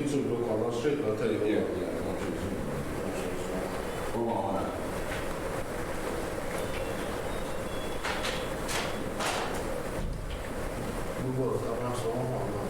YouTube ló kàn lọ straight lọ tẹ̀lé wọn. Ó wà wọn náà. Gbogbo ọ̀tá máa sọ wọ́n wà náà.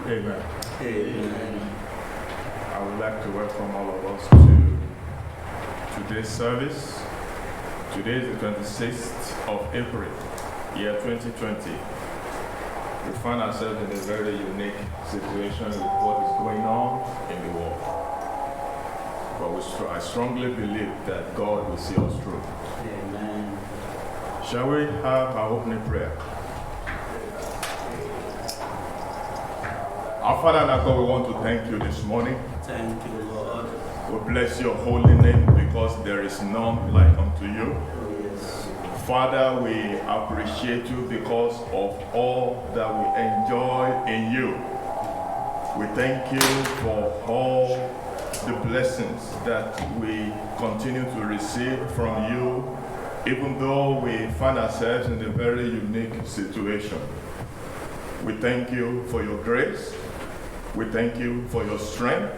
Amen. Amen. I would like to welcome all of us to today's service. Today is the 26th of April, year 2020. We find ourselves in a very unique situation with what is going on in the world. But I strongly believe that God will see us through. Amen. Shall we have our opening prayer? Our Father and our God, we want to thank you this morning. Thank you, Lord. We bless your holy name because there is none like unto you. Yes. Father, we appreciate you because of all that we enjoy in you. We thank you for all the blessings that we continue to receive from you, even though we find ourselves in a very unique situation. We thank you for your grace. We thank you for your strength.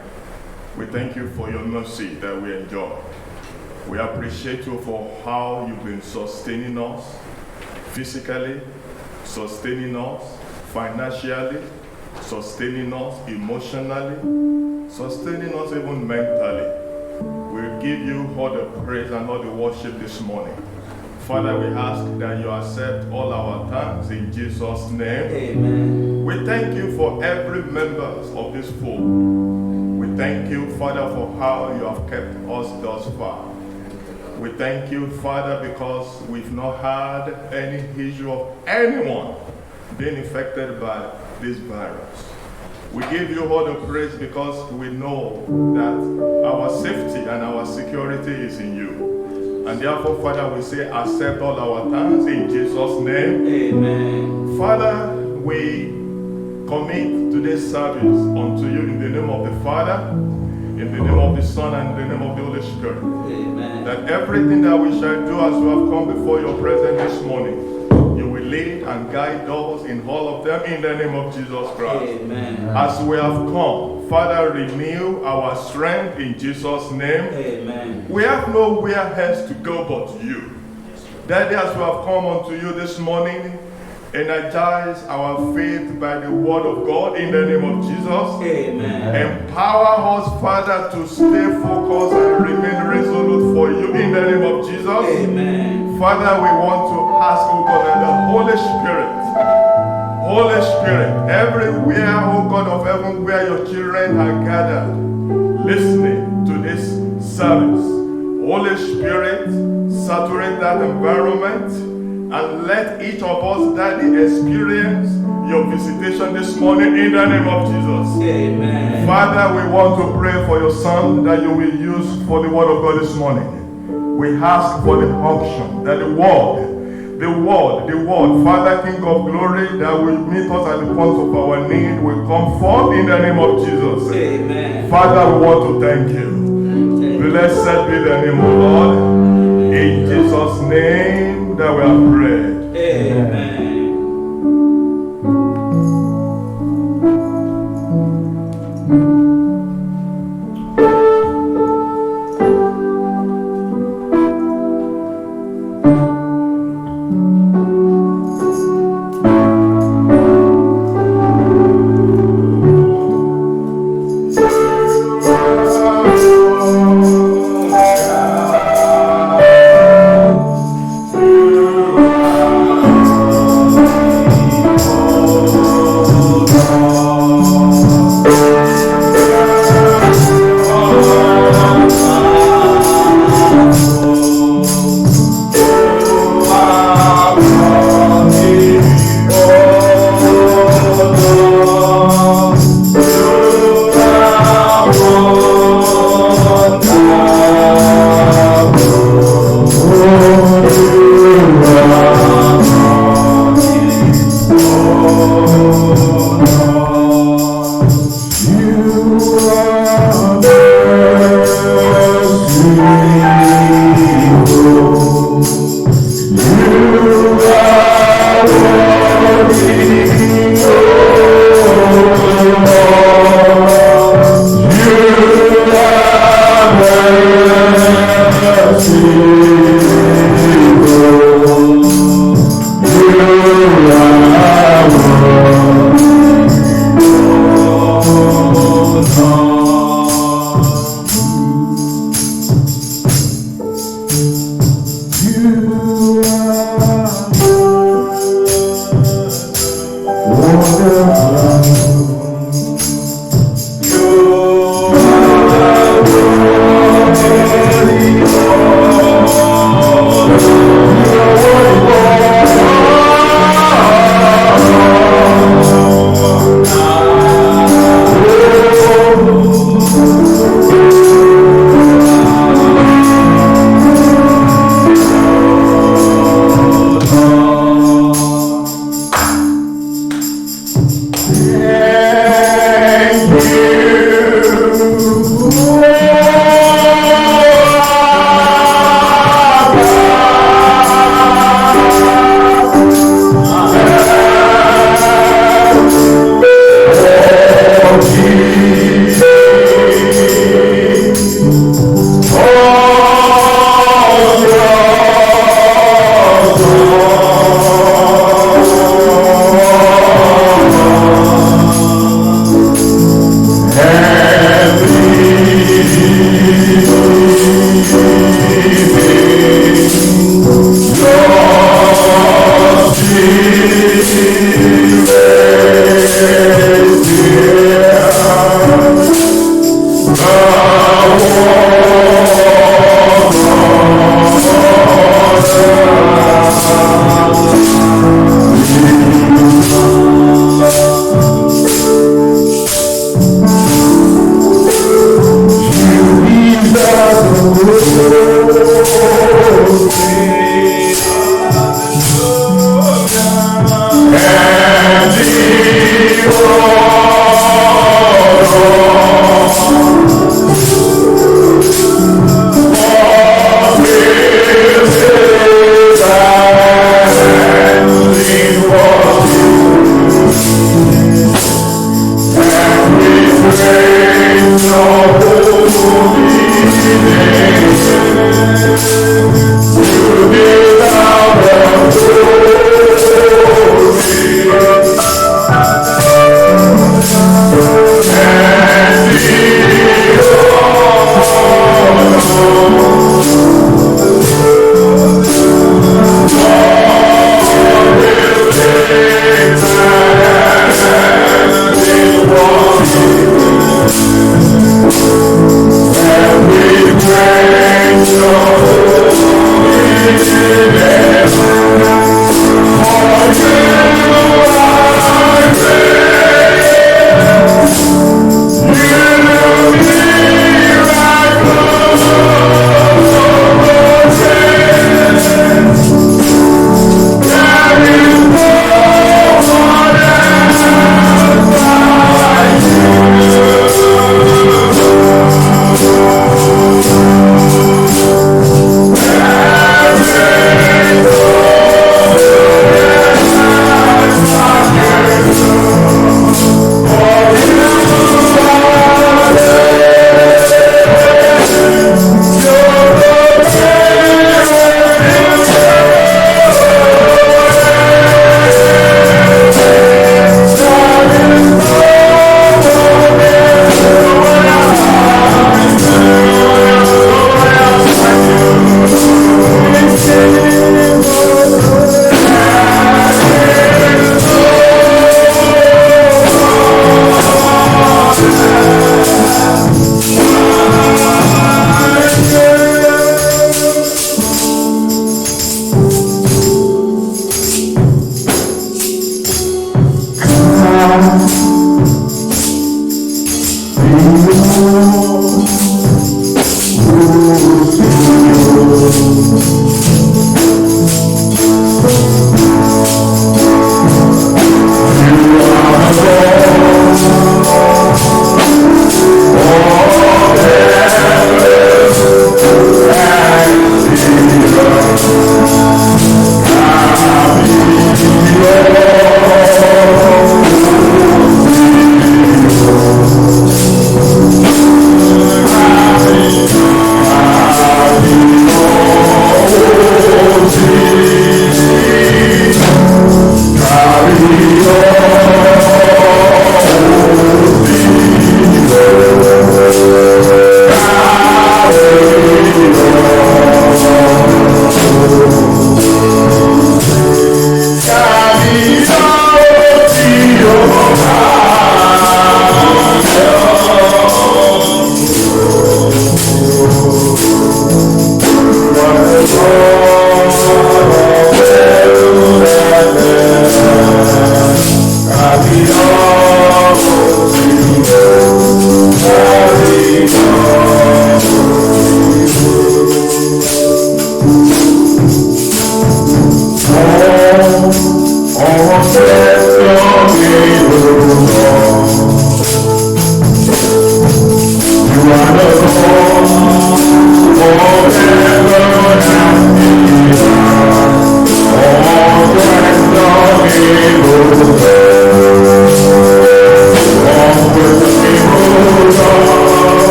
We thank you for your mercy that we enjoy. We appreciate you for how you've been sustaining us physically, sustaining us financially, sustaining us emotionally, sustaining us even mentally. We give you all the praise and all the worship this morning. Father, we ask that you accept all our thanks in Jesus' name. Amen. We thank you for every member of this fold. We thank you, Father, for how you have kept us thus far. We thank you, Father, because we've not had any issue of anyone being affected by this virus. We give you all the praise because we know that our safety and our security is in you. And therefore, Father, we say, accept all our thanks in Jesus' name. Amen. Father, we commit today's service unto you in the name of the Father, in the name of the Son, and in the name of the Holy Spirit. Amen. That everything that we shall do as we have come before your presence this morning, you will lead and guide us in all of them in the name of Jesus Christ. Amen. As we have come, Father, renew our strength in Jesus' name. Amen. We have nowhere else to go but you. Daddy, as we have come unto you this morning, energize our faith by the word of God in the name of Jesus. Amen. Empower us, Father, to stay focused and remain resolute for you in the name of Jesus. Amen. Father, we want to ask, oh God, that the Holy Spirit, everywhere, oh God of heaven, where your children are gathered, listening to this service, Holy Spirit, saturate that environment. And let each of us, Daddy, experience your visitation this morning in the name of Jesus. Amen. Father, we want to pray for your son that you will use for the word of God this morning. We ask for the unction that the word, Father, King of glory, that will meet us at the point of our need, will come forth in the name of Jesus. Amen. Father, we want to thank you. Blessed be the name of Lord. In Jesus' name that we have prayed. Amen.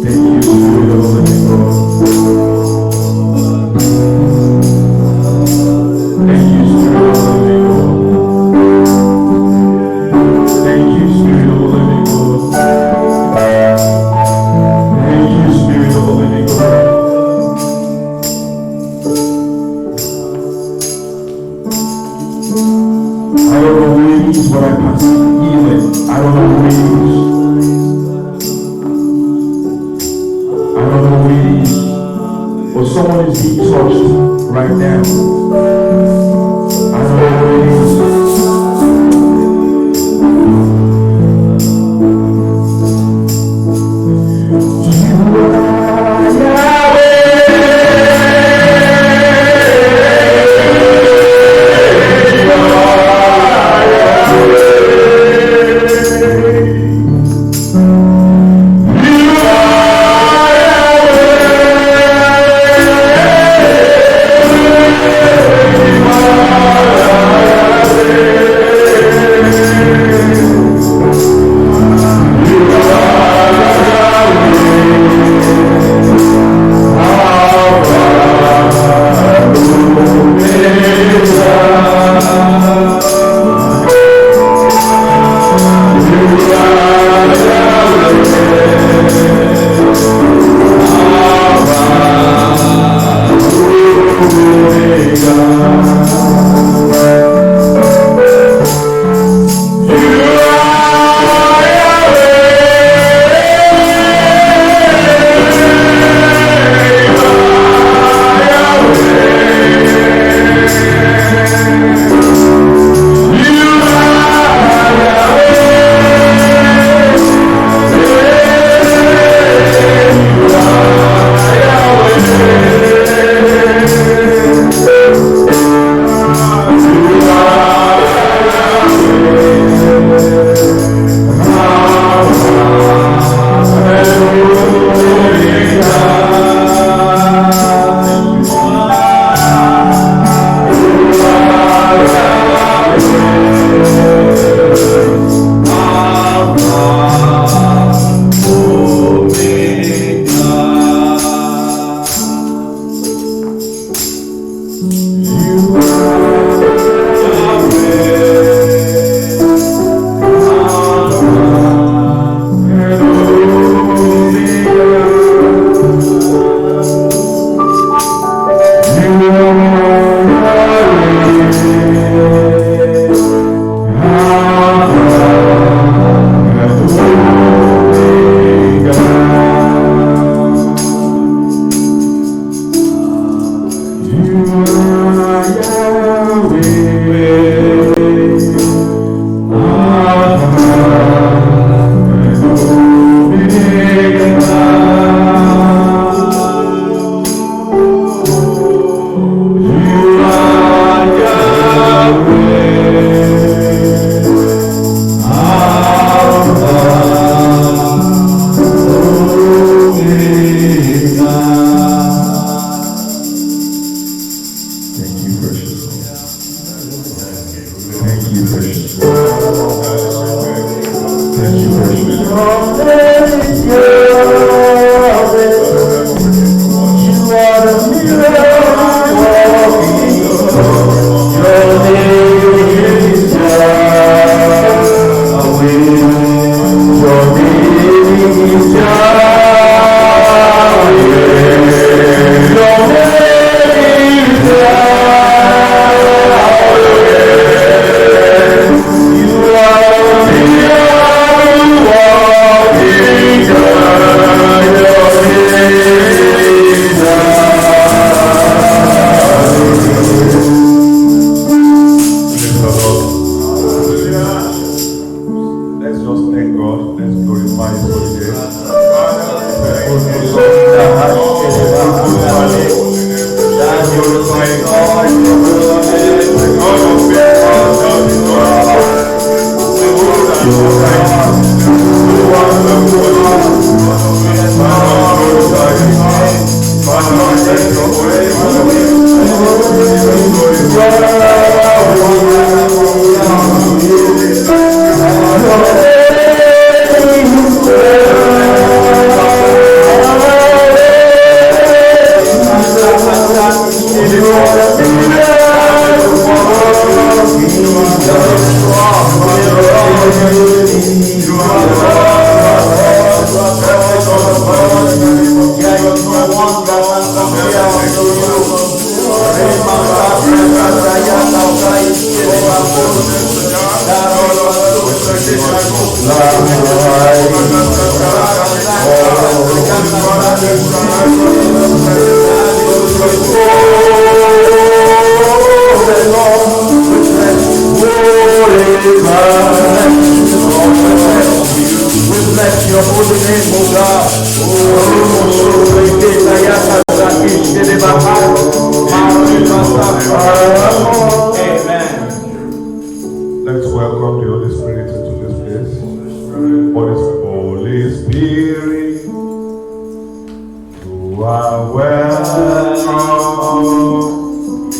Thank you, Spirit of the living God. Thank you, Spirit of the living God. Thank you, Spirit of the living God. Thank you, Spirit of the living God. I don't know who it is, but I can see healing. I don't know who it is. I don't know who it is. But someone is being touched right now. I don't know who it is. Bless your holy name, O God. Amen. Let's welcome the Holy Spirit into this place. Holy Spirit, you are welcome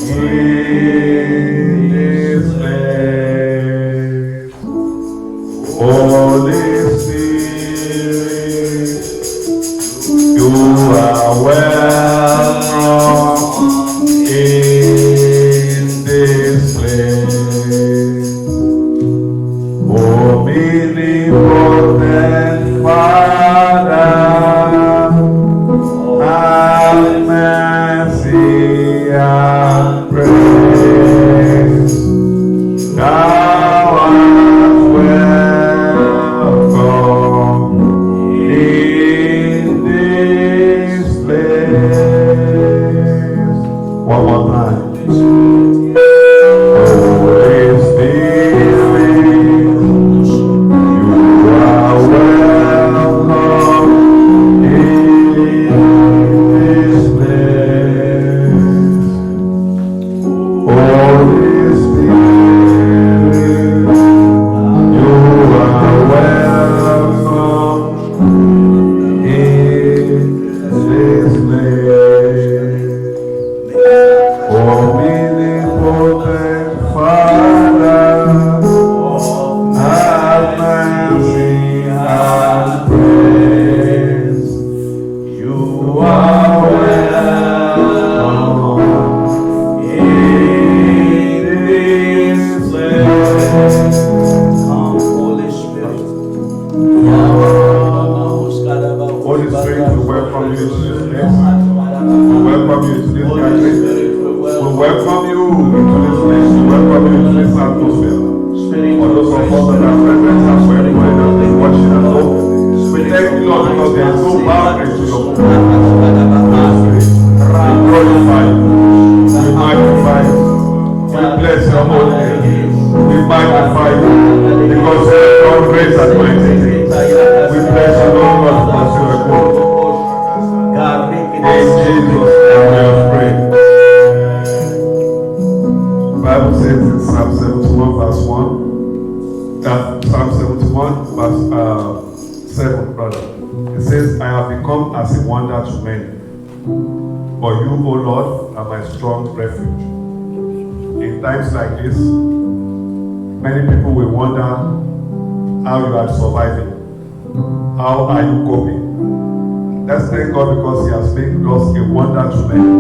in this place. Holy Spirit, you are welcome in this place. Omnipotent Father, have mercy and praise. Thou art welcome in this place. One more time. Holy Spirit, you are welcome in this place. Holy Spirit, you are welcome in this place. Omnipotent Father, have mercy and praise. You are welcome in this place. Come, Holy Spirit. Holy Spirit, we welcome you to this place. We welcome you to this gathering. We welcome you into this place. We welcome you into this atmosphere. For those of us that are present and where we are watching at home, we thank you, Lord, because there is no boundary to your home. We glorify you. We magnify you. We bless your holy name. We magnify you because you have done great and mighty things. We bless you, Lord God, because you are good. In Jesus' name we have prayed. The Bible says in Psalm 71 verse 1, Psalm 71 verse 7, brother. It says, I have become as a wonder to many, but you, O Lord, are my strong refuge. In times like this, many people will wonder how you are surviving. How are you coping? Let's thank God because He has made us a wonder to many.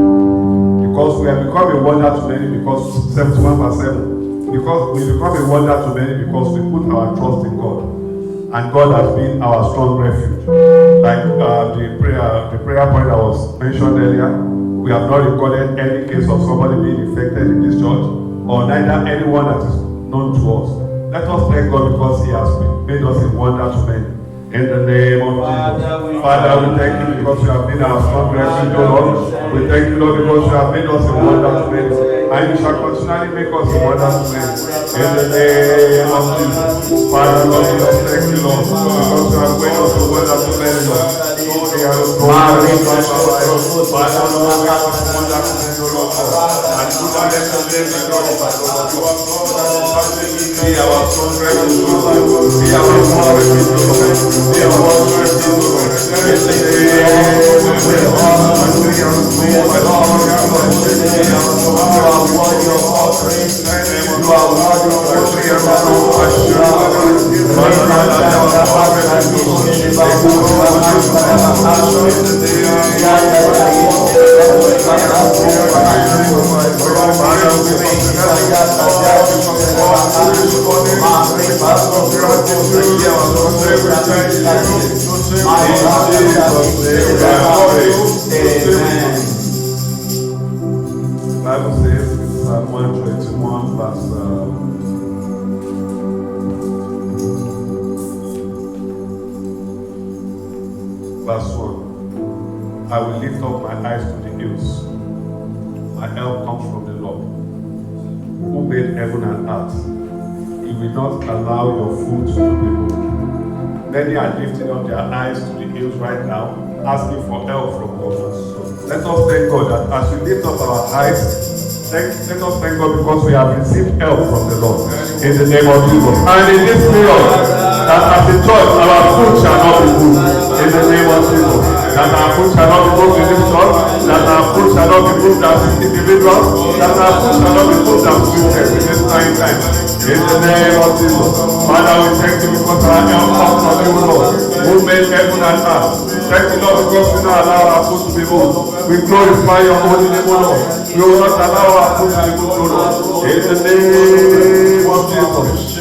Because we have become a wonder to many because 71 verse 7. Because we become a wonder to many because we put our trust in God. And God has been our strong refuge. Like the prayer point that was mentioned earlier, we have not recorded any case of somebody being infected in this church, or neither anyone that is known to us. Let us thank God because He has made us a wonder to many. In the name of Jesus. Father, we thank you because you have been our strong refuge, O Lord. We thank you, Lord, because you have made us a wonder to many. And you shall continually make us a wonder to many. In the name of Jesus. Father, Lord, we just thank you, Lord, because you have made us a wonder to many, Lord. Lord, we are the Father, Lord, we are the wonder to many, Lord. And do not let us live in God. You are God, be our strong refuge, Lord. Be our strong refuge, Lord. Be our strong refuge, Lord. In the name of I will lift up my eyes to the hills. My help comes from the Lord, who made heaven and earth. He will not allow your foot to be moved. Many are lifting up their eyes to the hills right now, asking for help from God. Let us thank God that as we lift up our eyes, let us thank God because we have received help from the Lord in the name of Jesus. And in this period, that as a church, our foot shall not be moved in the name of Jesus. That our foot shall not be moved in this church, that our foot shall not be moved as individuals, that our foot shall not be moved as Christians in this time. In the name of Jesus. Father, we thank you because our help comes from you, Lord, who made heaven and earth. Thank you, Lord, because we don't allow our foot to be moved. We glorify your holy name, Lord. We will not allow our foot to be moved, Lord. In the name of Jesus.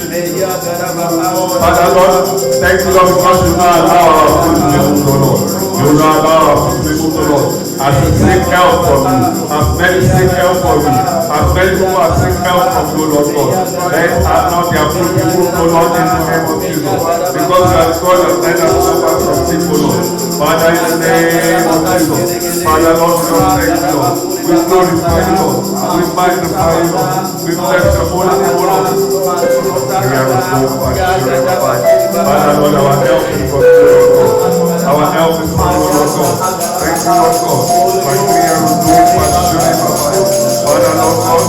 Father, Lord, thank you, Lord, because you don't allow our foot to be moved, Lord. You will not allow our foot to be moved, Lord. As we seek help from you, as many seek help from you, as many people are seek help from you, Lord God. Let us not their foot be moved, Lord, in the name of Jesus. Because you are God and let us suffer from people, Lord. Father, in the name of Jesus. Father, Lord, we don't thank you, Lord. We glorify you, Lord. We magnify you, Lord. We bless your holy name, Lord. We are so much. Father, Lord, our help is from you, Lord God. Our help is from you, Lord God. Thank you, Lord God. Father, Lord God.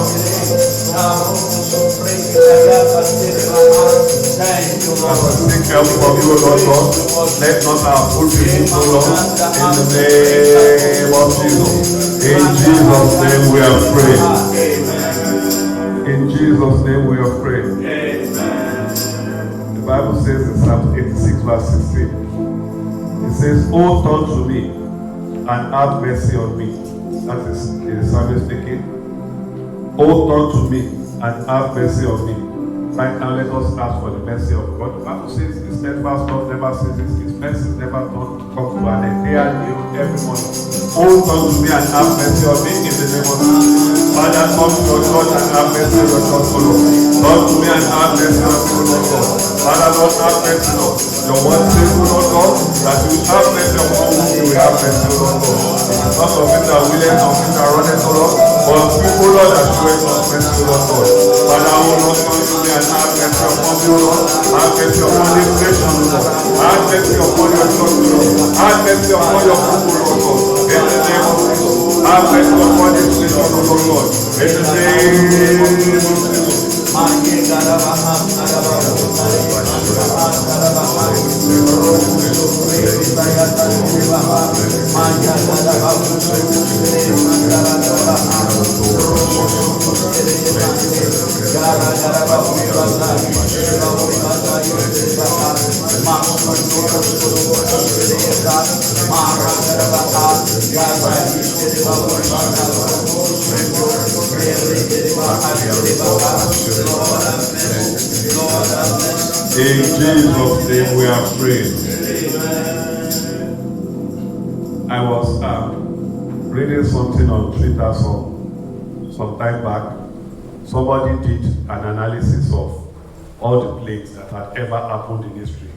As we seek help from you, Lord God, let not our foot be moved, Lord, in the name of Jesus. In Jesus' name we have prayed. In Jesus' name we have prayed. The Bible says in Psalm 86 verse 16, it says, "Oh, turn to me and have mercy on me." That is the psalmist speaking. "Oh, turn to me and have mercy on me." Right now, let us ask for the mercy of God. The Bible says his steadfast love never ceases, his mercy never come to an end. They are new every morning. Oh, turn to me and have mercy on me in the name of Jesus. Father, come to your church and have mercy on your church, Lord. Turn to me and have mercy on me, Lord God. Father, Lord, have mercy, Lord. Your word says, Lord God, that you will have mercy upon whom you will have mercy, Lord God. It's not of it that willing, of it that runneth, Lord, but people, Lord, that showeth us mercy, Lord God. Father, oh Lord, come to me and have mercy upon you, Lord. Have mercy upon this nation, Lord. Have mercy upon your church, Lord. Have mercy upon your people, Lord God. In the name of Jesus. Have mercy upon this nation, Lord God. In the name of Jesus. In Jesus' name we are praying. I was reading something on Twitter some time back. Somebody did an analysis of all the plagues that had ever happened in history.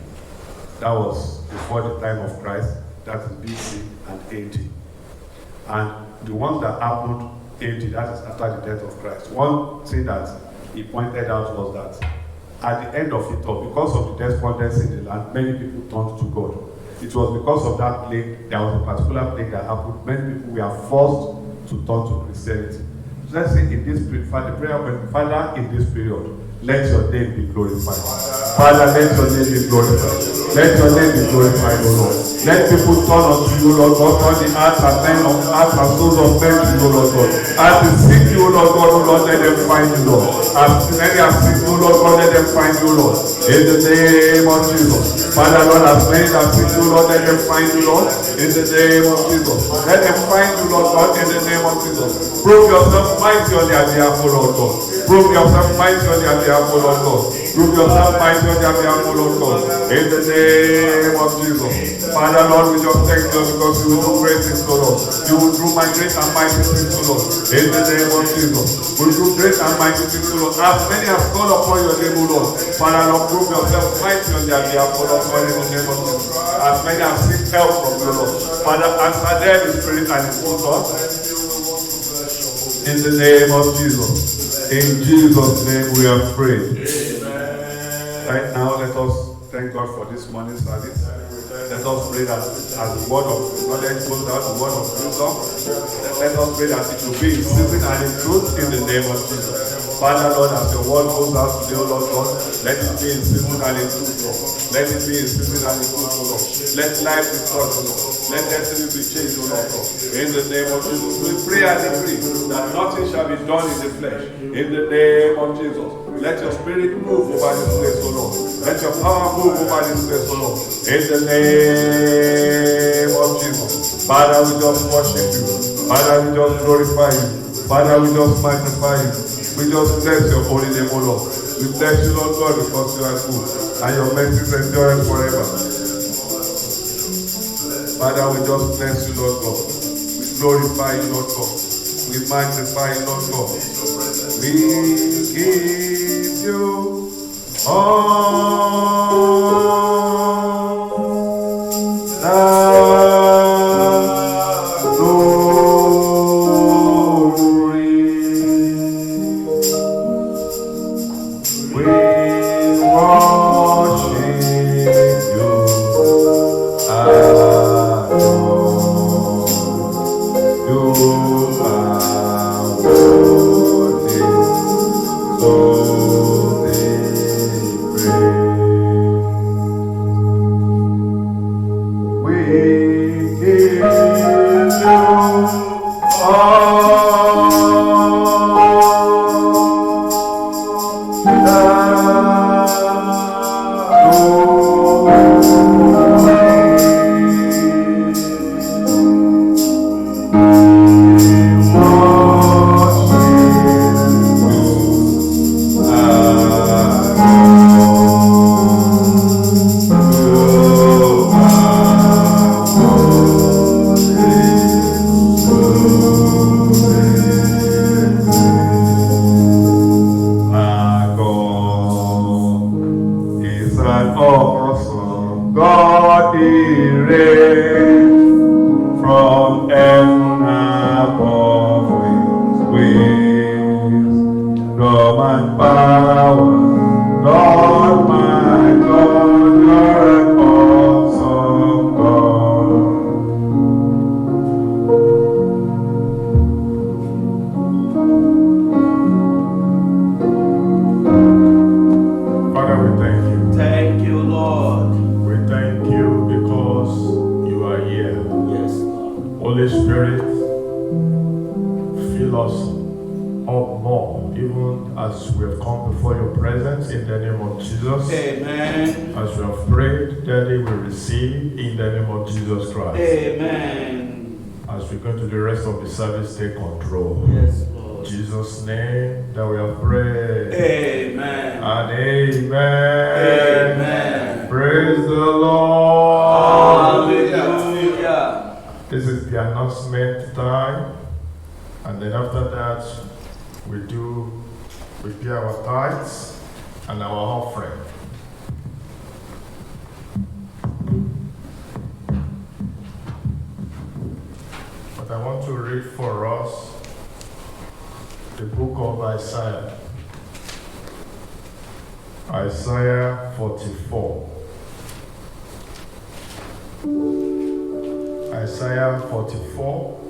That was before the time of Christ, that is BC and AD. And the ones that happened AD, that is after the death of Christ. One thing that he pointed out was that at the end of it all, because of the despondency in the land, many people turned to God. It was because of that plague, there was a particular plague that happened. Many people were forced to turn to Christianity. So let's say in this the prayer, Father, in this period, let your name be glorified. Father, let your name be glorified. Let your name be glorified, O Lord. Let people turn unto you, Lord God, turn the hearts and men of hearts and souls of men to you, Lord God. As they seek you, Lord God, O Lord, let them find you, Lord. As many as seek you, Lord God, let them find you, Lord. In the name of Jesus. Father, Lord, as many that seek you, Lord, let them find you, Lord. In the name of Jesus. Let them find you, Lord God, in the name of Jesus. Prove yourself mighty on their behalf, O Lord God. Prove yourself mighty on their behalf, O Lord God. Prove yourself mighty on their behalf, O Lord God. In the name of Jesus. Father, Lord, we just thank you because you will do great things, O Lord. You will do my great and mighty things, O Lord. In the name of Jesus. We will do great and mighty things, O Lord. As many as call upon your name, O Lord. Father, Lord, prove yourself mighty on their behalf, O Lord God, in the name of Jesus. As many as seek help from you, Lord. Father, answer them in spirit and in truth, Lord. In the name of Jesus. In Jesus' name we have prayed. Right now, let us thank God for this morning service. Let us pray that as the word of knowledge goes out, the word of wisdom, let us pray that it will be in season and in truth in the name of Jesus. Father, Lord, as your word goes out today, Lord God, let it be in season and in truth, Lord. Let it be in season and in truth, Lord. Let life be touched, Lord. Let destiny be changed, Lord God. In the name of Jesus, we pray and decree that nothing shall be done in the flesh. In the name of Jesus. Let your spirit move over this place, O Lord. Let your power move over this place, O Lord. In the name of Jesus. Father, we just worship you. Father, we just glorify you. Father, we just magnify you. We just bless your holy name, O Lord. We bless you, Lord God, because you are good. And your mercies endure forever. Father, we just bless you, Lord God. We glorify you, Lord God. We magnify you, Lord God. We give you all the glory. We worship you, adore you, are worthy. So they pray. We give you all awesome God, He reigns from heaven above with wisdom and power. Lord, my God, you're an awesome God. Father, we thank you. Thank you, Lord. We thank you because you are here. Yes, Lord. Holy Spirit, fill us up more, even as we have come before your presence in the name of Jesus. Amen. As we have prayed, Daddy, we receive in the name of Jesus Christ. Amen. As we go to the rest of the service, take control. Yes, Lord. In Jesus' name that we have prayed. Amen. And amen. Amen. Praise the Lord. Hallelujah. This is the announcement time. And then after that, we pay our tithes and our offering. But I want to read for us the book of Isaiah. Isaiah 44. Isaiah 44,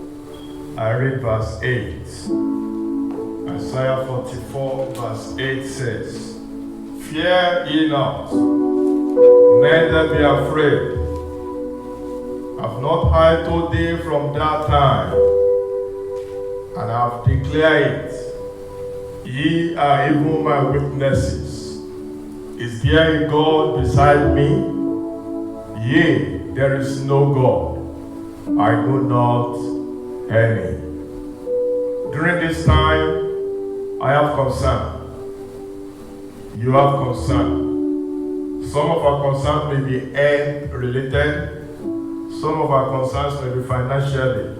I read verse 8. Isaiah 44 verse 8 says, Fear ye not, neither be afraid. Have not I told thee from that time, and I have declared it. Ye are even my witnesses. Is there a God beside me? Yea, there is no God. I know not any. During this time, I have concern. You have concern. Some of our concerns may be health related. Some of our concerns may be financially.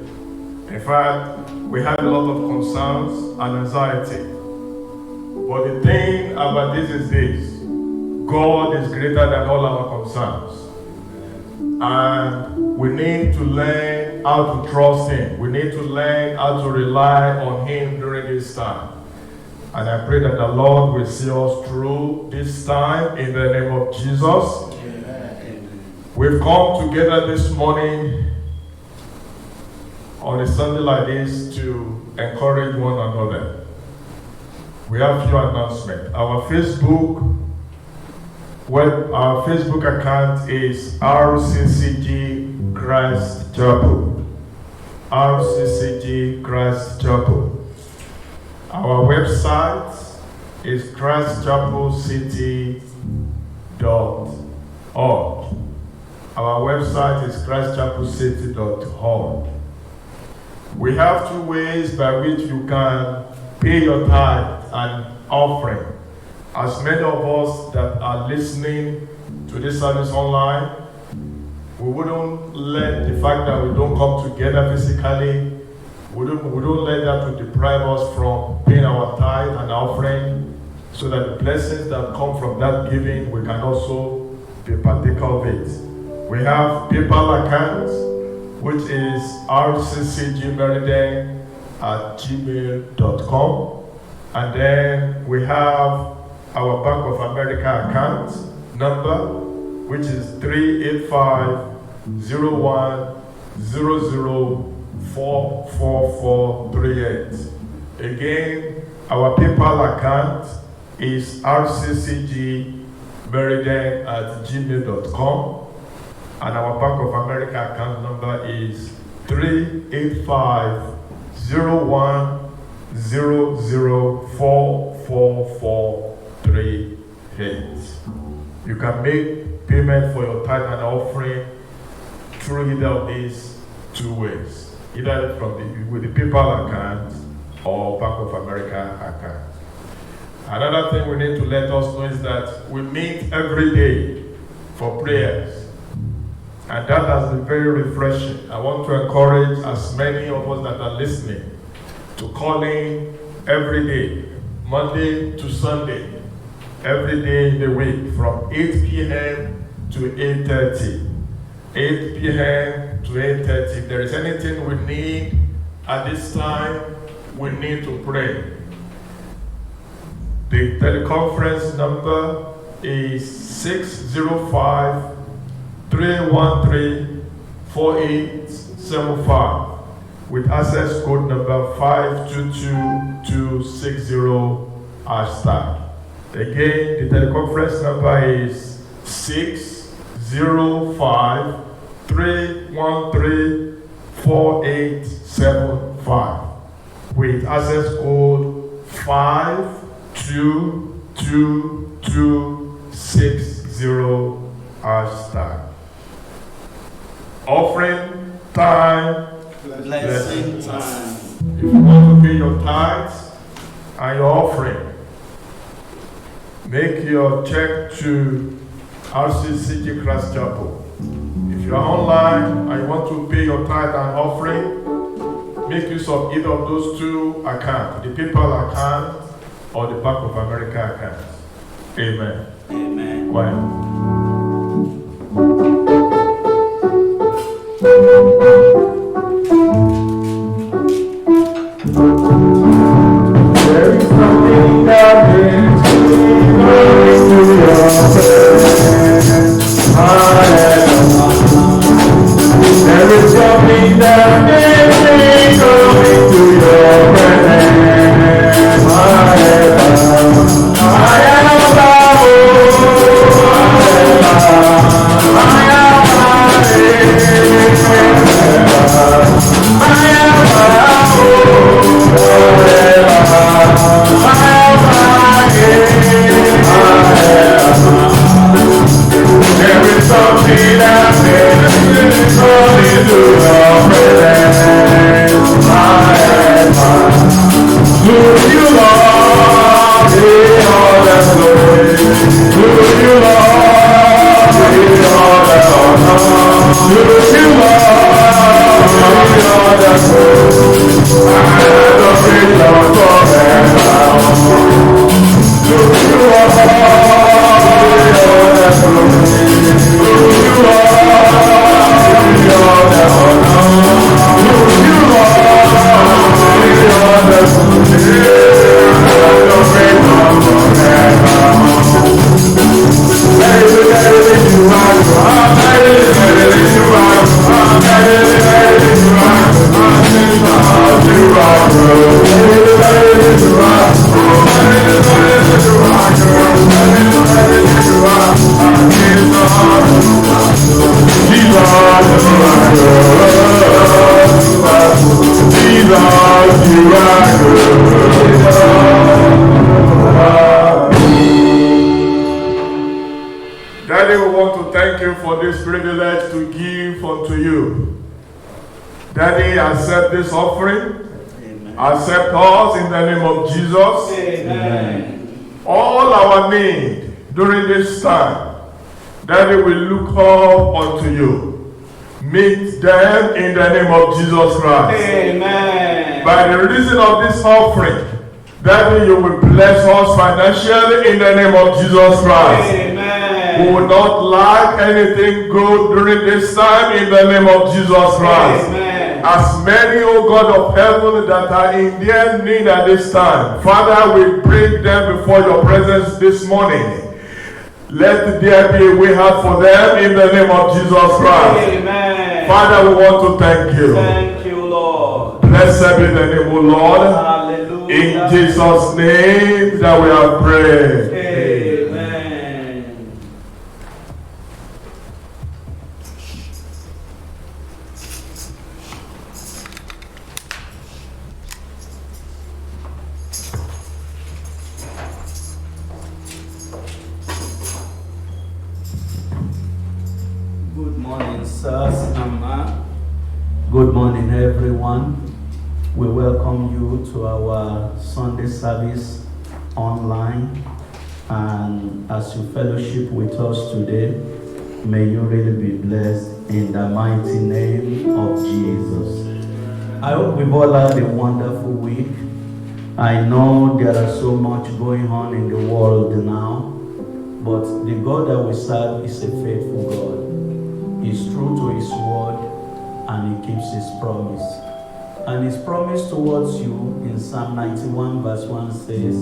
In fact, we have a lot of concerns and anxiety. But the thing about this is this: God is greater than all our concerns. And we need to learn how to trust Him. We need to learn how to rely on Him during this time. And I pray that the Lord will see us through this time in the name of Jesus. Amen. We've come together this morning on a Sunday like this to encourage one another. We have few announcements. Our Facebook account is RCCG Christ Chapel. RCCG Christ Chapel. Our website is christchapelcity.org. Our website is christchapelcity.org. We have two ways by which you can pay your tithe and offering. As many of us that are listening to this service online, we wouldn't let the fact that we don't come together physically, we don't let that to deprive us from paying our tithe and offering, so that the blessings that come from that giving, we can also be partaker of it. We have PayPal accounts, which is rccgmeriden@gmail.com. And then we have our Bank of America account number, which is 385-01-00-44438. Again, our PayPal account is rccgmeriden@gmail.com. And our Bank of America account number is 385-01-00-44438. You can make payment for your tithe and offering through either of these two ways, either with the PayPal account or Bank of America account. Another thing we need to let us know is that we meet every day for prayers. And that has been very refreshing. I want to encourage as many of us that are listening to call in every day, Monday to Sunday, every day in the week from 8 p.m. to 8:30. 8 p.m. to 8:30. If there is anything we need at this time, we need to pray. The teleconference number is 605-313-4875 with access code number 522260 #. Again, the teleconference number is 605-313-4875 with access code 522260 #. Offering time, Blessing time. If you want to pay your tithes and your offering, make your check to RCCG Christ Chapel. If you are online and you want to pay your tithe and offering, make use of either of those two accounts, the PayPal account or the Bank of America account. Amen. Amen. Why? There is nothing that makes me going to your presence. There is something that makes me going to your presence. I am There is something that makes me accept this offering. Amen. Accept us in the name of Jesus. Amen. All our need during this time, Daddy will look up unto you. Meet them in the name of Jesus Christ. Amen. By the reason of this offering, Daddy, you will bless us financially in the name of Jesus Christ. Amen. We will not lack anything good during this time in the name of Jesus Christ. Amen. As many, O God of heaven, that are in their need at this time, Father, we bring them before your presence this morning. Let there be a way out for them in the name of Jesus Christ. Amen. Father, we want to thank you. Thank you, Lord. Blessed be the name, O Lord. Hallelujah. In Jesus' name that we have prayed. Amen. Good morning, sirs and ma. Good morning, everyone. We welcome you to our Sunday service online. And as you fellowship with us today, may you really be blessed in the mighty name of Jesus. I hope we've all had a wonderful week. I know there are so much going on in the world now, but the God that we serve is a faithful God. He's true to his word and he keeps his promise. And his promise towards you in Psalm 91 verse 1 says,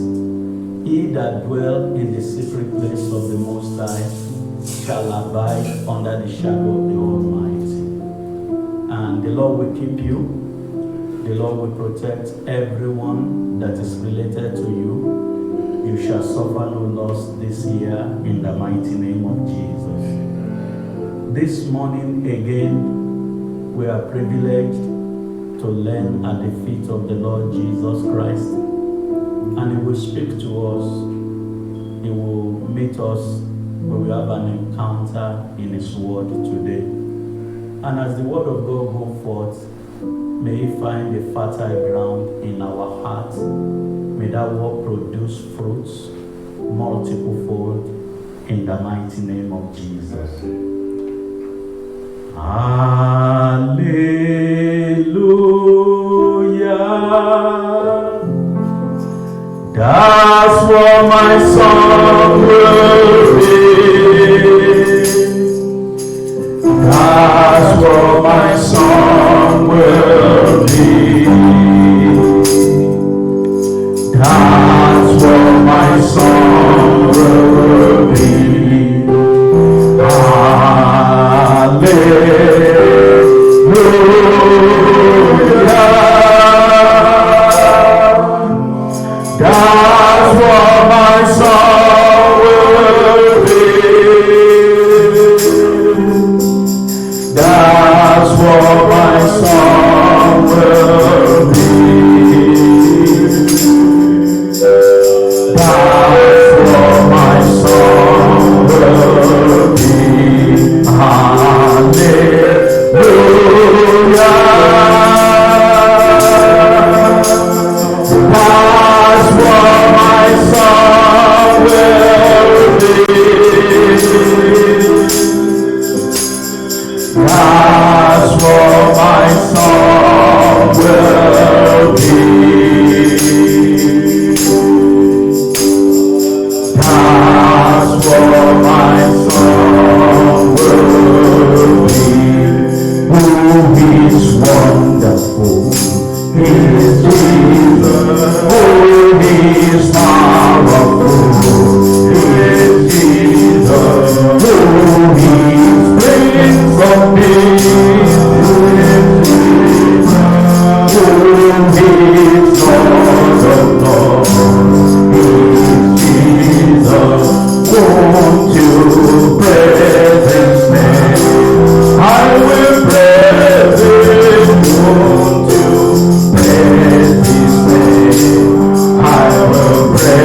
"He that dwell in the secret place of the Most High shall abide under the shadow of the Almighty." And the Lord will keep you. The Lord will protect everyone that is related to you. You shall suffer no loss this year in the mighty name of Jesus. This morning again, we are privileged to learn at the feet of the Lord Jesus Christ. And he will speak to us. He will meet us. We will have an encounter in his word today. And as the word of God go forth, may he find a fertile ground in our heart. May that word produce fruits, multiple fold, in the mighty name of Jesus. Hallelujah. That's what my song will be. That's what my song will be. That's what my song will be. That's what my song will be. That's what my song will be. That's what my song will be. Hallelujah. That's what my song will be. That's what my song will be. That's what my song will be. Who is wonderful is Jesus. Who is powerful is Jesus. Who is Prince of Peace is Jesus. Who is Lord of Lords is Jesus. Won't you praise his name? I will praise him. Won't you praise his name? I will praise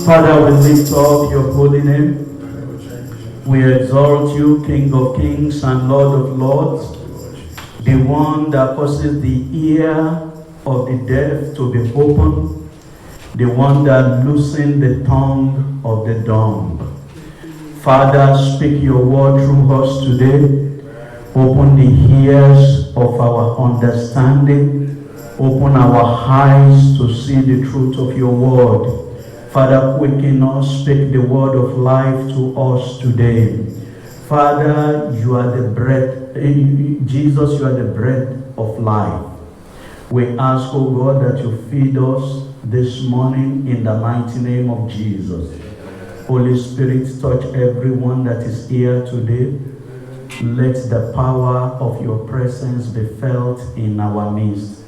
Father, we lift up your holy name. We exalt you, King of kings and Lord of lords, the one that causes the ear of the deaf to be open, the one that loosens the tongue of the dumb. Father, speak your word through us today. Open the ears of our understanding. Open our eyes to see the truth of your word. Father, quicken us, speak the word of life to us today. Father, you are the bread, Jesus, you are the bread of life. We ask, oh God, that you feed us this morning in the mighty name of Jesus. Holy Spirit, touch everyone that is here today. Let the power of your presence be felt in our midst.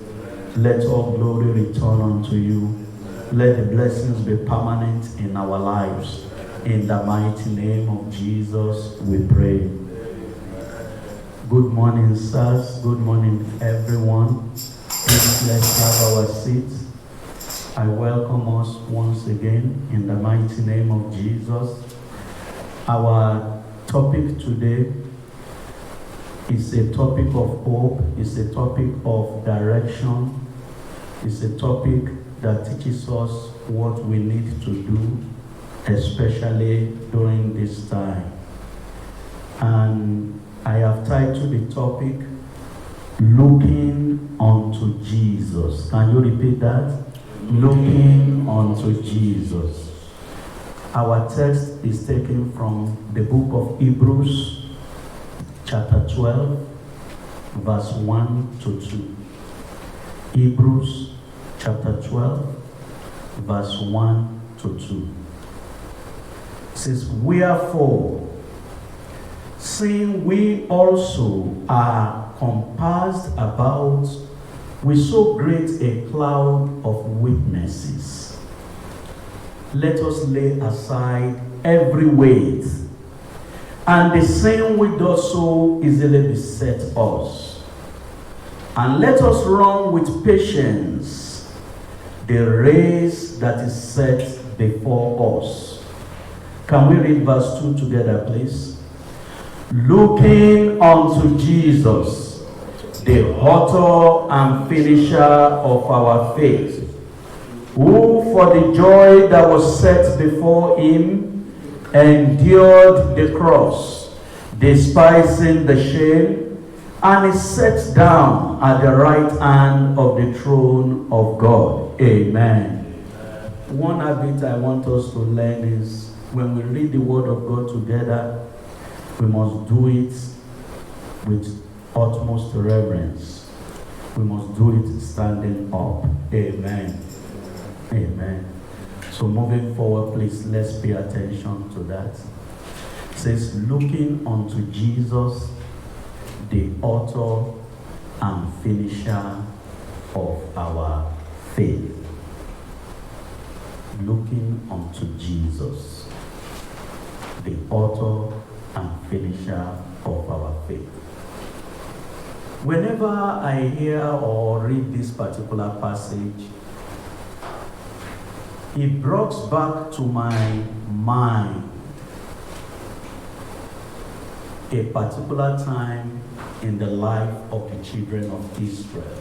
Let all glory return unto you. Let the blessings be permanent in our lives. In the mighty name of Jesus, we pray. Good morning, sirs. Good morning, everyone. Please, let's have our seats. I welcome us once again in the mighty name of Jesus. Our topic today is a topic of hope. It's a topic of direction. It's a topic that teaches us what we need to do, especially during this time. And I have titled the topic, Looking unto Jesus. Can you repeat that? Looking unto Jesus. Our text is taken from the book of Hebrews, chapter 12, verse 1 to 2. Hebrews chapter 12, verse 1 to 2. It says, wherefore, seeing we also are compassed about with so great a cloud of witnesses, let us lay aside every weight and the sin which does so easily beset us, and let us run with patience the race that is set before us. Can we read verse 2 together, please? Looking unto Jesus, the author and finisher of our faith, who for the joy that was set before him endured the cross, despising the shame, and is set down at the right hand of the throne of God. Amen. One habit I want us to learn is when we read the word of God together, we must do it with utmost reverence. We must do it standing up. Amen. Amen. So moving forward, please, let's pay attention to that. It says, looking unto Jesus, the author and finisher of our faith. Looking unto Jesus, the author and finisher of our faith. Whenever I hear or read this particular passage, it brought back to my mind a particular time in the life of the children of Israel.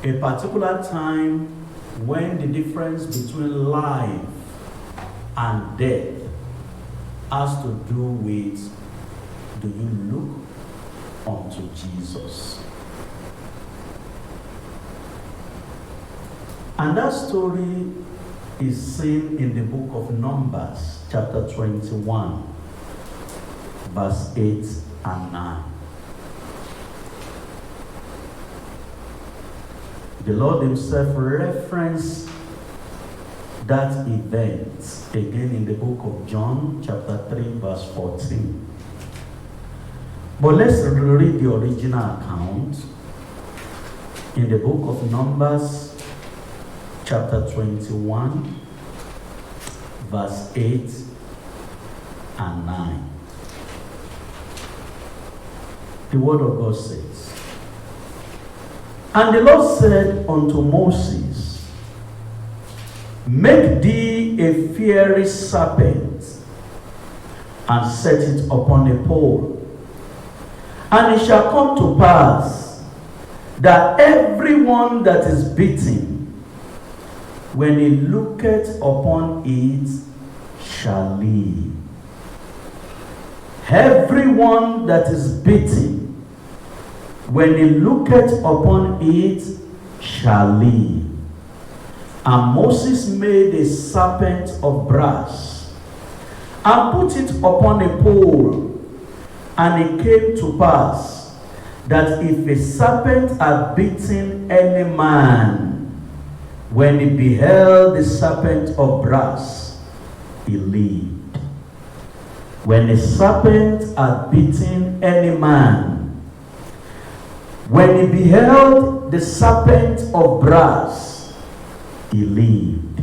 A particular time when the difference between life and death has to do with, do you look unto Jesus? And that story is seen in the book of Numbers, chapter 21, verse 8 and 9. The Lord himself referenced that event again in the book of John, chapter 3, verse 14. But let's read the original account in the book of Numbers, chapter 21, verse 8 and 9. The word of God says, "And the Lord said unto Moses, Make thee a fiery serpent, and set it upon a pole. And it shall come to pass that everyone that is bitten, when he looketh upon it, shall live. Everyone that is bitten, when he looketh upon it, shall live. And Moses made a serpent of brass, and put it upon a pole. And it came to pass, that if a serpent had bitten any man, when he beheld the serpent of brass, he lived. When a serpent had bitten any man, when he beheld the serpent of brass, he lived."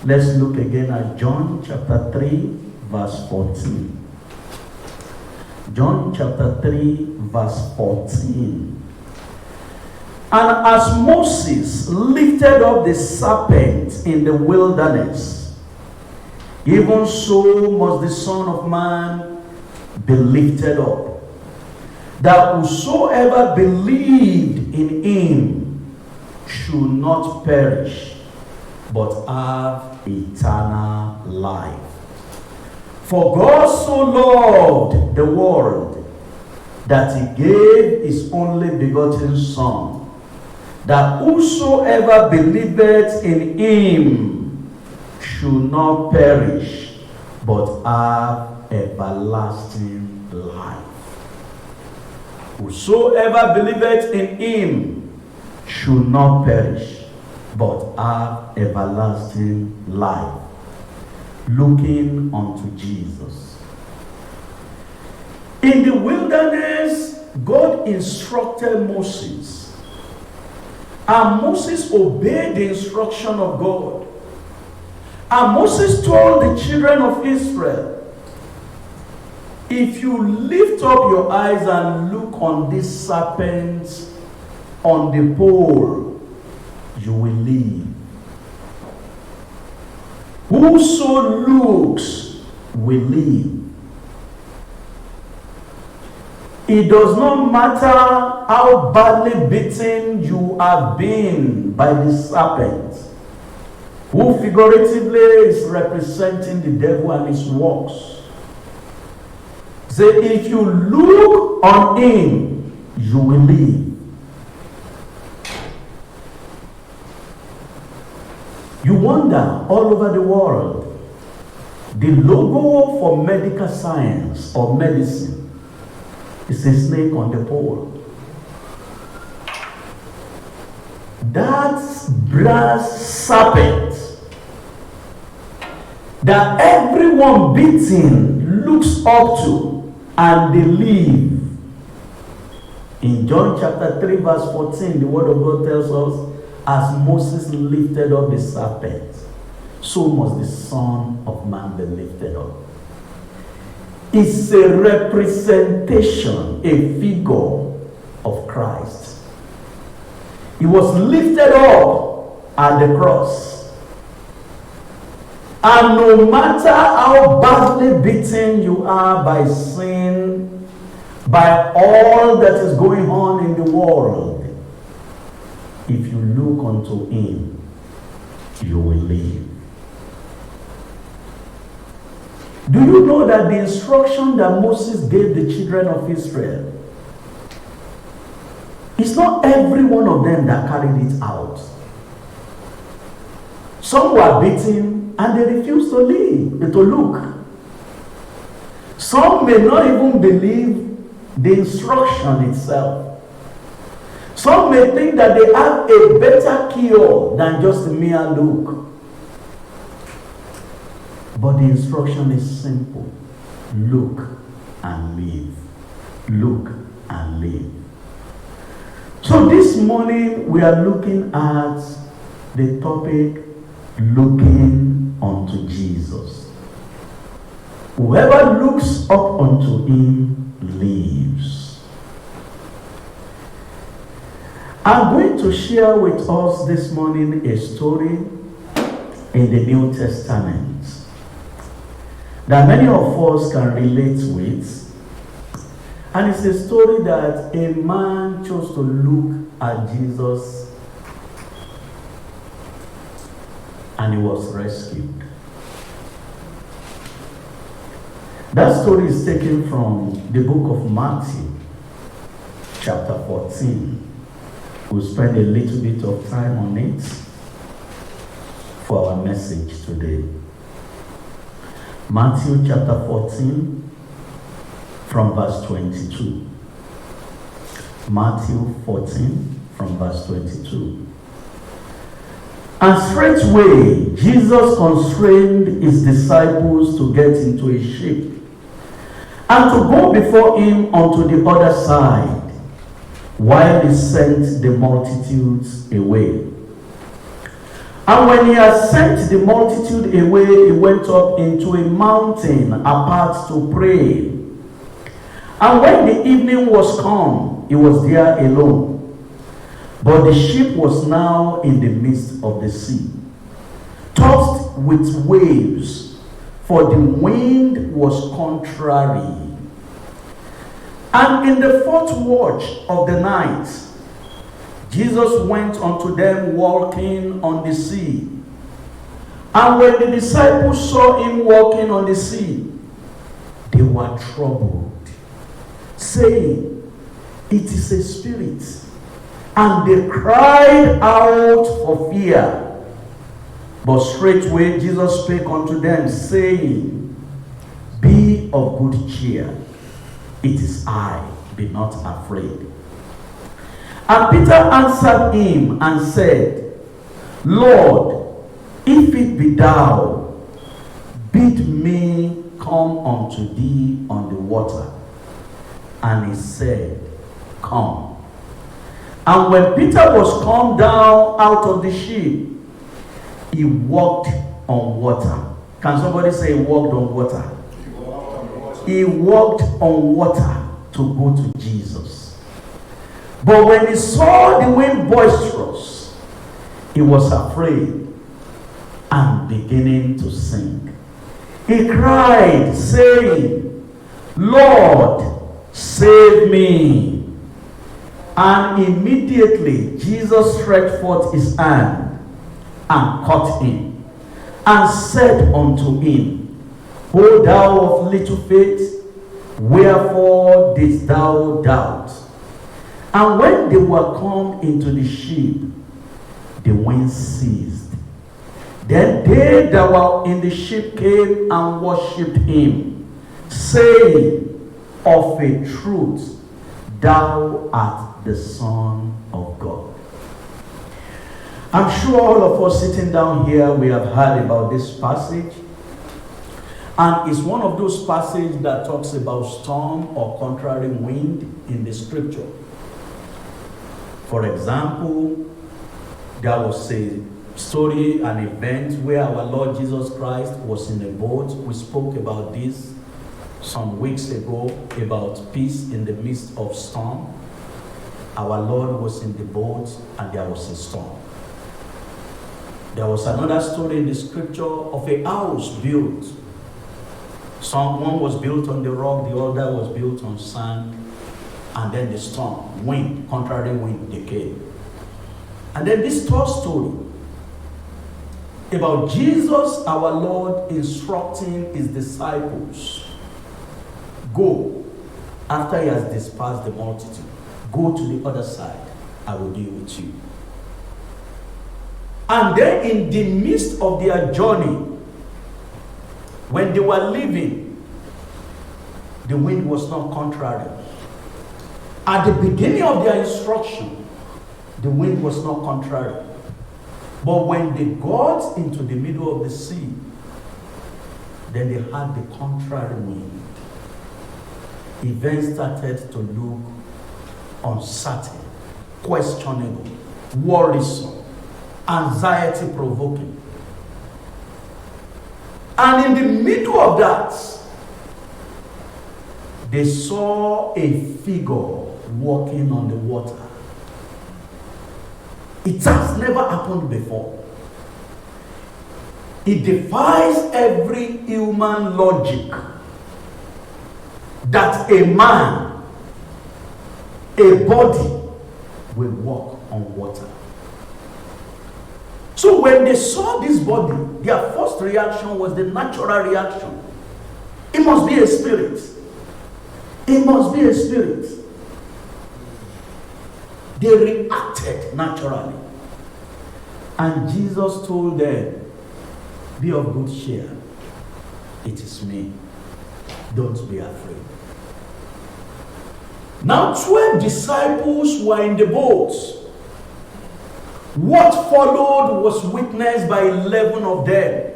Let's look again at John chapter 3, verse 14. John chapter 3, verse 14. "And as Moses lifted up the serpent in the wilderness, even so must the Son of Man be lifted up, that whosoever believed in him should not perish, but have eternal life. For God so loved the world, that he gave his only begotten Son, that whosoever believeth in him should not perish, but have everlasting life. Whosoever believeth in him should not perish, but have everlasting life." Looking unto Jesus. In the wilderness, God instructed Moses, and Moses obeyed the instruction of God. And Moses told the children of Israel, "If you lift up your eyes and look on this serpent on the pole, you will live. Whoso looks will live." It does not matter how badly beaten you have been by the serpent, who figuratively is representing the devil and his works. Say, if you look on him, you will live. You wonder all over the world, the logo for medical science or medicine is a snake on the pole. That brass serpent that everyone beating looks up to and they live. In John chapter 3 verse 14, the word of God tells us, as Moses lifted up the serpent, so must the Son of Man be lifted up. It's a representation, a figure of Christ. He was lifted up at the cross. And no matter how badly beaten you are by sin, by all that is going on in the world, if you look unto him, you will live. Do you know that the instruction that Moses gave the children of Israel, it's not every one of them that carried it out. Some were beaten and they refused to look. Some may not even believe the instruction itself. Some may think that they have a better cure than just a mere look. But the instruction is simple. Look and live. Look and live. So this morning we are looking at the topic, looking unto Jesus. Whoever looks up unto him lives. I'm going to share with us this morning a story in the New Testament that many of us can relate with. And it's a story that a man chose to look at Jesus and he was rescued. That story is taken from the book of Matthew, chapter 14. We'll spend a little bit of time on it for our message today. Matthew chapter 14 from verse 22. Matthew 14 from verse 22. And straightway Jesus constrained his disciples to get into a ship and to go before him unto the other side, while he sent the multitudes away. And when he had sent the multitude away, he went up into a mountain apart to pray. And when the evening was come, he was there alone. But the ship was now in the midst of the sea, tossed with waves, for the wind was contrary. And in the fourth watch of the night, Jesus went unto them walking on the sea. And when the disciples saw him walking on the sea, they were troubled, saying, "It is a spirit." And they cried out for fear. But straightway Jesus spake unto them, saying, "Be of good cheer. It is I, be not afraid." And Peter answered him and said, "Lord, if it be thou, bid me come unto thee on the water." And he said, "Come." And when Peter was come down out of the ship, he walked on water. Can somebody say he walked on water? He walked on water to go to Jesus. But when he saw the wind boisterous, he was afraid and beginning to sink. He cried, saying, "Lord, save me." And immediately Jesus stretched forth his hand and caught him, and said unto him, "O thou of little faith, wherefore didst thou doubt?" And when they were come into the ship, the wind ceased. Then they that were in the ship came and worshipped him, saying, "Of a truth, thou art the Son of God." I'm sure all of us sitting down here, we have heard about this passage. And it's one of those passages that talks about storm or contrary wind in the scripture. For example, there was a story, an event where our Lord Jesus Christ was in a boat. We spoke about this some weeks ago, about peace in the midst of storm. Our Lord was in the boat and there was a storm. There was another story in the scripture of a house built. One was built on the rock, the other was built on sand, and then the storm, wind, contrary wind, they came. And then this third story about Jesus, our Lord, instructing his disciples, "Go, after he has dispersed the multitude, go to the other side, I will deal with you." And then in the midst of their journey, when they were leaving, the wind was not contrary. At the beginning of their instruction, the wind was not contrary. But when they got into the middle of the sea, then they had the contrary wind. Events started to look uncertain, questionable, worrisome, anxiety-provoking. And in the middle of that, they saw a figure walking on the water. It has never happened before. It defies every human logic that a man, a body, will walk on water. So when they saw this body, their first reaction was the natural reaction. It must be a spirit. It must be a spirit. They reacted naturally. And Jesus told them, be of good cheer. It is me. Don't be afraid. Now 12 disciples were in the boat. What followed was witnessed by 11 of them.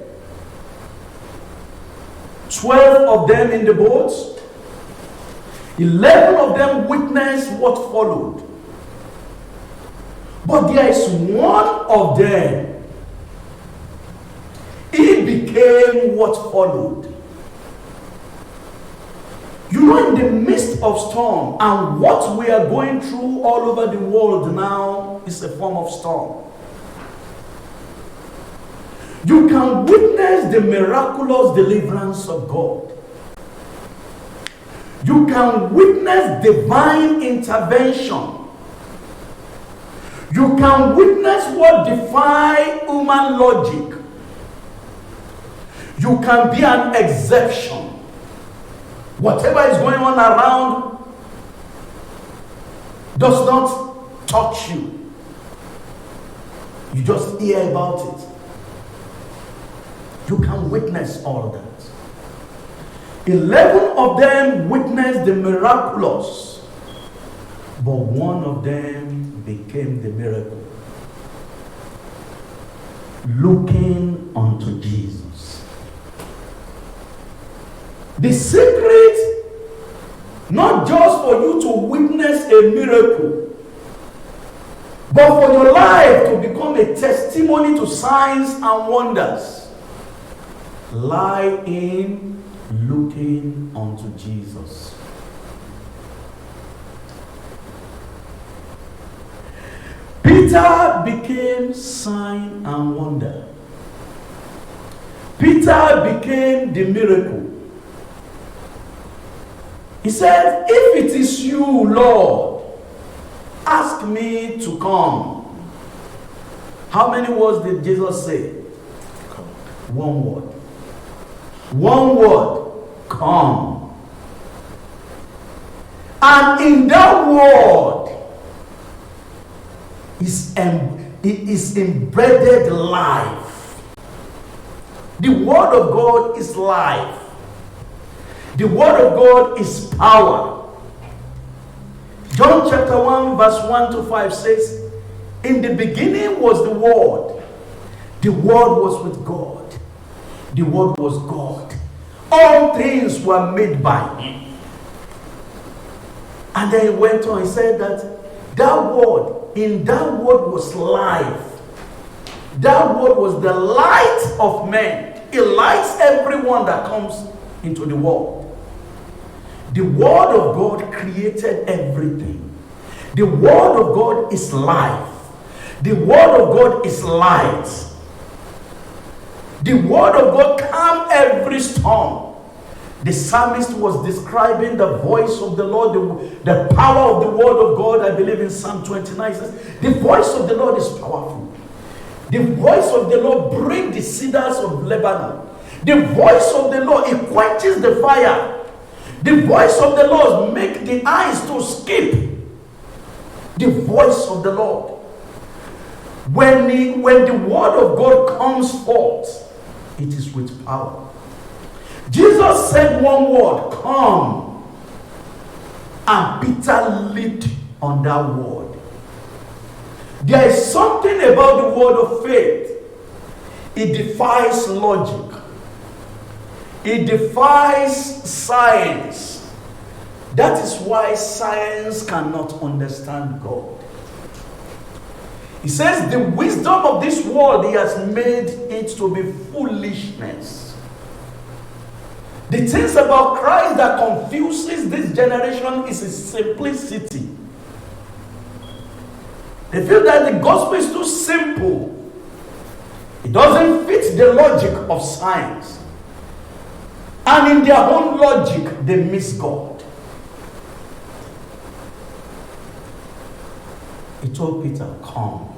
12 of them in the boat. 11 of them witnessed what followed. But there is one of them. He became what followed. You know, in the midst of storm, and what we are going through all over the world now is a form of storm. You can witness the miraculous deliverance of God. You can witness divine intervention. You can witness what defies human logic. You can be an exception. Whatever is going on around does not touch you. You just hear about it. You can witness all that. 11 of them witnessed the miraculous, but one of them became the miracle. Looking unto Jesus. The secret, not just for you to witness a miracle, but for your life to become a testimony to signs and wonders, lie in looking unto Jesus. Peter became sign and wonder. Peter became the miracle. He said, if it is you, Lord, ask me to come. How many words did Jesus say? One word. One word. Come. And in that word is embedded life. The word of God is life. The word of God is power. John chapter 1 verse 1 to 5 says, in the beginning was the Word. The Word was with God. The Word was God. All things were made by Him. And then he went on, he said in that word was life. That word was the light of men. It lights everyone that comes into the world. The word of God created everything. The word of God is life. The word of God is light. The word of God calms every storm. The psalmist was describing the voice of the Lord, the power of the word of God. I believe in Psalm 29 says, the voice of the Lord is powerful. The voice of the Lord brings the cedars of Lebanon. The voice of the Lord, it quenches the fire. The voice of the Lord makes the eyes to skip. The voice of the Lord. When the word of God comes forth, it is with power. Jesus said one word, come. And Peter leaped on that word. There is something about the word of faith. It defies logic. It defies science. That is why science cannot understand God. He says the wisdom of this world, He has made it to be foolishness. The things about Christ that confuses this generation is His simplicity. They feel that the gospel is too simple. It doesn't fit the logic of science. And in their own logic, they miss God. He told Peter, come.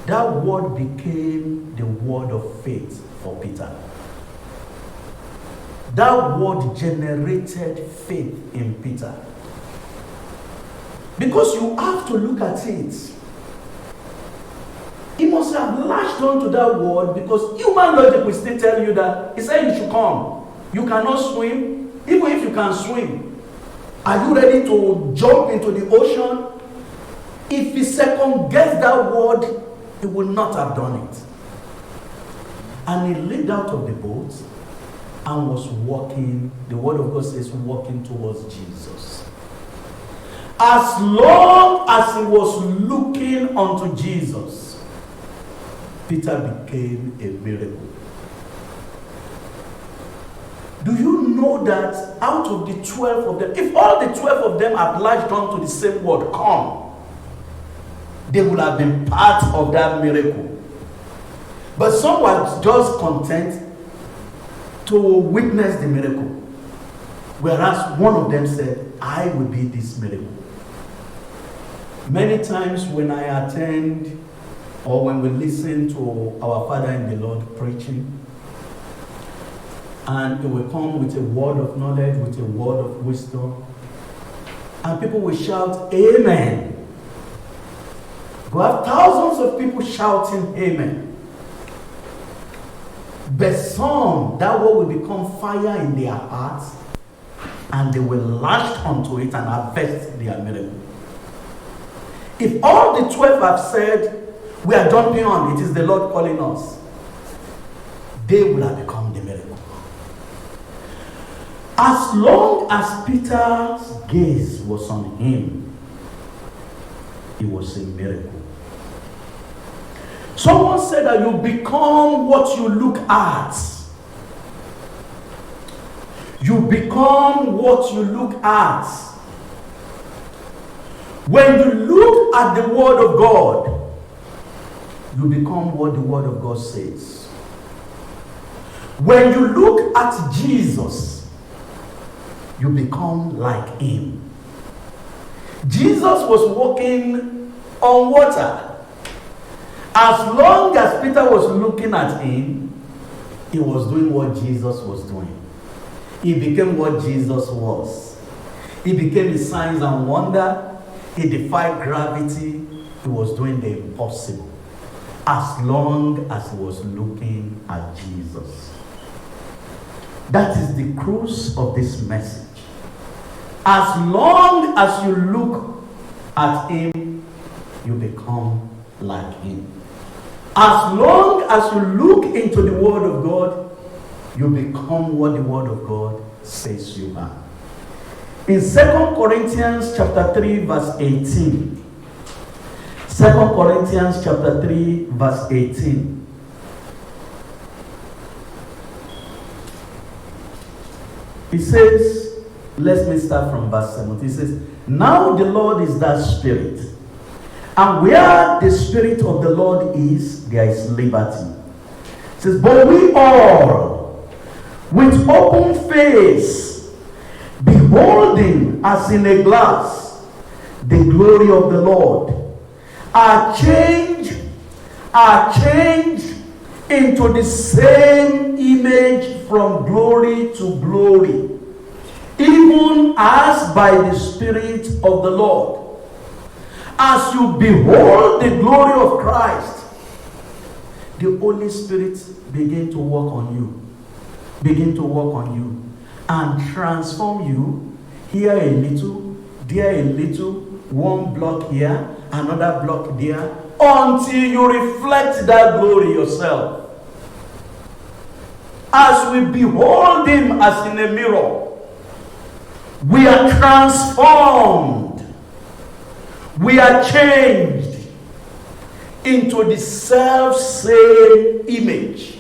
That word became the word of faith for Peter. That word generated faith in Peter. Because you have to look at it. He must have latched on to that word because human logic will still tell you that he said you should come. You cannot swim. Even if you can swim, are you ready to jump into the ocean? If he second-guessed that word, he would not have done it. And he leaped out of the boat and was walking. The word of God says walking towards Jesus. As long as he was looking unto Jesus, Peter became a miracle. Do you know that out of the 12 of them, if all the 12 of them had latched on to the same word, come, they would have been part of that miracle. But some were just content to witness the miracle. Whereas one of them said, I will be this miracle. Many times when I attend or when we listen to our Father in the Lord preaching, and he will come with a word of knowledge, with a word of wisdom, and people will shout, Amen. We have thousands of people shouting, Amen. But some, that word will become fire in their hearts, and they will latch onto it and harvest their miracle. If all the 12 have said, we are jumping on, it is the Lord calling us, they will have become the miracle. As long as Peter's gaze was on him, it was a miracle. Someone said that you become what you look at. You become what you look at. When you look at the Word of God, you become what the Word of God says. When you look at Jesus, you become like him. Jesus was walking on water. As long as Peter was looking at him, he was doing what Jesus was doing. He became what Jesus was. He became the signs and wonder. He defied gravity. He was doing the impossible. As long as he was looking at Jesus. That is the cruise of this message. As long as you look at him, you become like him. As long as you look into the Word of God, you become what the Word of God says you are. In 2 Corinthians chapter 3 verse 18. 2 Corinthians chapter 3 verse 18. It says, let me start from verse 17. It says, now the Lord is that Spirit. And where the Spirit of the Lord is, there is liberty. It says, but we all, with open face, beholding as in a glass the glory of the Lord, are changed into the same image from glory to glory, even as by the Spirit of the Lord. As you behold the glory of Christ, the Holy Spirit begin to work on you, and transform you, here a little, there a little, one block here, another block there, until you reflect that glory yourself. As we behold him as in a mirror, we are transformed. We are changed into the self-same image.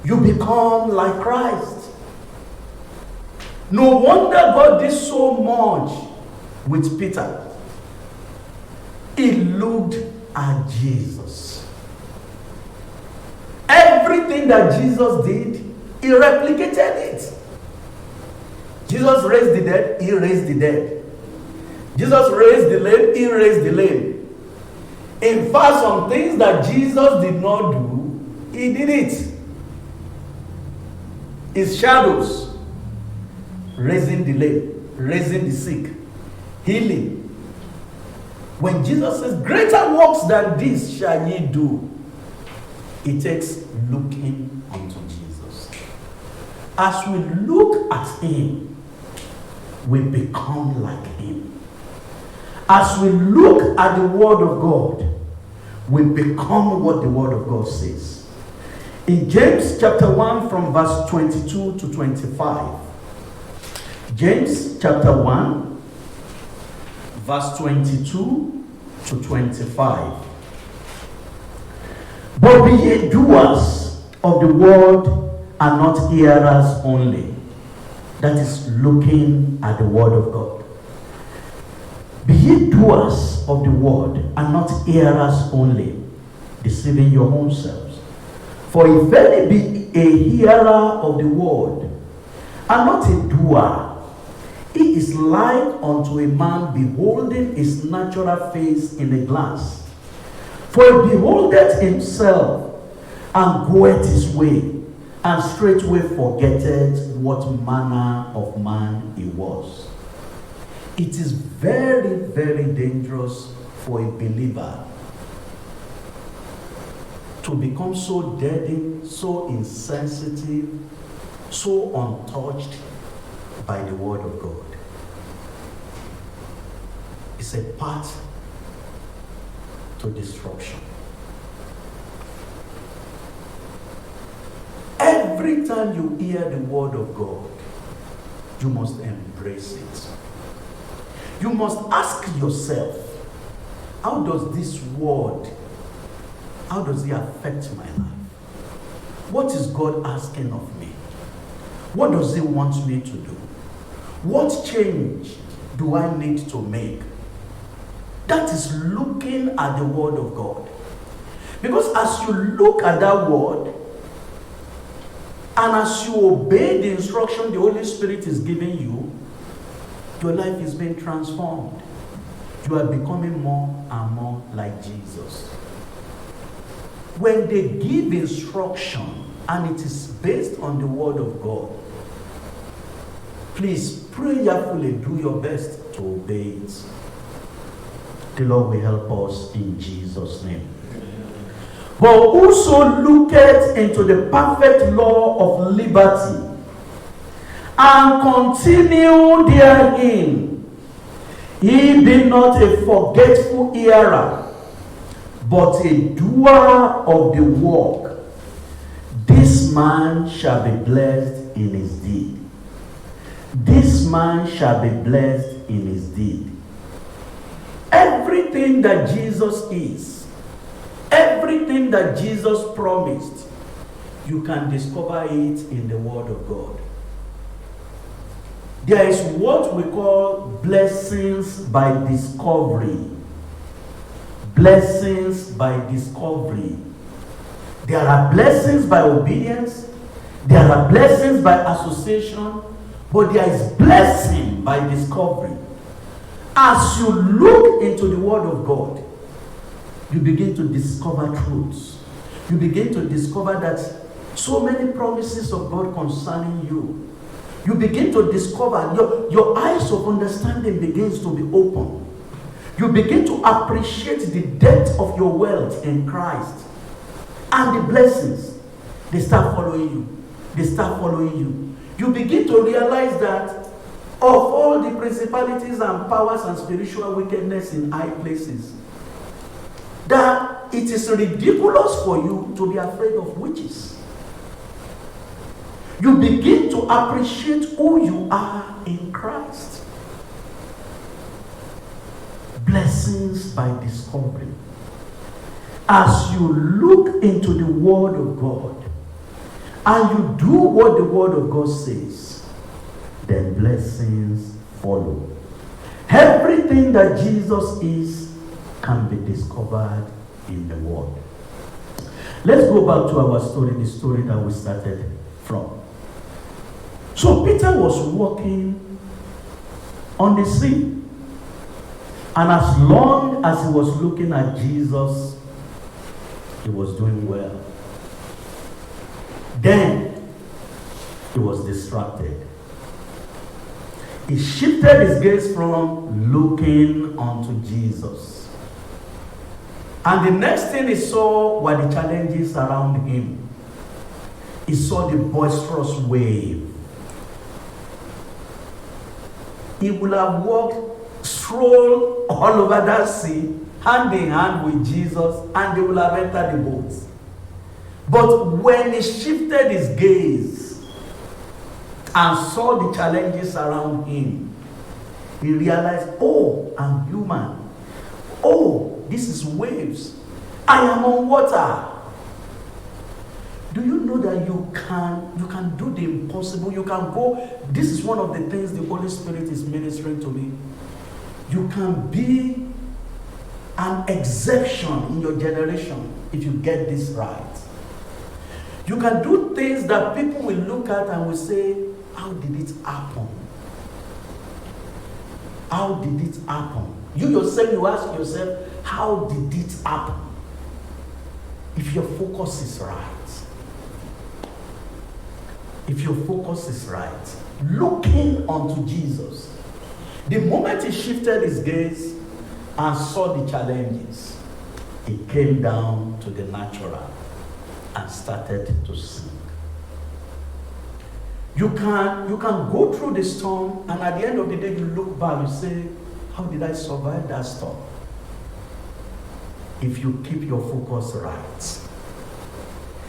You become like Christ. No wonder God did so much with Peter. He looked at Jesus. Everything that Jesus did, he replicated it. Jesus raised the dead, he raised the dead. Jesus raised the lame, he raised the lame. In fact, some things that Jesus did not do, he did it. His shadows, raising the lame, raising the sick, healing. When Jesus says, greater works than this shall ye do, it takes looking unto Jesus. As we look at him, we become like him. As we look at the word of God, we become what the word of God says. In James chapter 1 from verse 22 to 25. James chapter 1 verse 22 to 25. But be ye doers of the word and not hearers only. That is looking at the word of God. Be ye doers of the word and not hearers only, deceiving your own selves. For if any be a hearer of the word and not a doer, he is like unto a man beholding his natural face in a glass. For he beholdeth himself and goeth his way, and straightway forgetteth what manner of man he was. It is very, very dangerous for a believer to become so deadened, so insensitive, so untouched by the word of God. It's a path to destruction. Every time you hear the word of God, you must embrace it. You must ask yourself, how does this word, how does it affect my life? What is God asking of me? What does he want me to do? What change do I need to make? That is looking at the word of God. Because as you look at that word, and as you obey the instruction the Holy Spirit is giving you, your life is being transformed. You are becoming more and more like Jesus. When they give instruction and it is based on the word of God, please prayerfully do your best to obey it. The Lord will help us in Jesus' name. But whoso looketh into the perfect law of liberty and continue therein, he be not a forgetful hearer, but a doer of the work, this man shall be blessed in his deed. This man shall be blessed in his deed. Everything that Jesus is, everything that Jesus promised, you can discover it in the Word of God. There is what we call blessings by discovery. Blessings by discovery. There are blessings by obedience. There are blessings by association. But there is blessing by discovery. As you look into the Word of God, you begin to discover truths. You begin to discover that so many promises of God concerning you. You begin to discover, your eyes of understanding begins to be open. You begin to appreciate the depth of your wealth in Christ. And the blessings, they start following you. They start following you. You begin to realize that of all the principalities and powers and spiritual wickedness in high places, that it is ridiculous for you to be afraid of witches. You begin to appreciate who you are in Christ. Blessings by discovery. As you look into the Word of God and you do what the Word of God says, then blessings follow. Everything that Jesus is, can be discovered in the Word. Let's go back to our story, the story that we started from. So Peter was walking on the sea. And as long as he was looking at Jesus, he was doing well. Then he was distracted. He shifted his gaze from looking unto Jesus. And the next thing he saw were the challenges around him. He saw the boisterous wave. He would have walked, strolled all over that sea, hand in hand with Jesus, and they would have entered the boat. But when he shifted his gaze and saw the challenges around him, he realized, oh, I'm human. Oh, this is waves. I am on water. Do you know that you can do the impossible? You can go. This is one of the things the Holy Spirit is ministering to me. You can be an exception in your generation if you get this right. You can do things that people will look at and will say, how did it happen? How did it happen? You yourself, you ask yourself, how did it happen? If your focus is right. If your focus is right, looking unto Jesus. The moment he shifted his gaze and saw the challenges, he came down to the natural and started to sink. You can go through the storm, and at the end of the day, you look back, you say, how did I survive that storm? If you keep your focus right.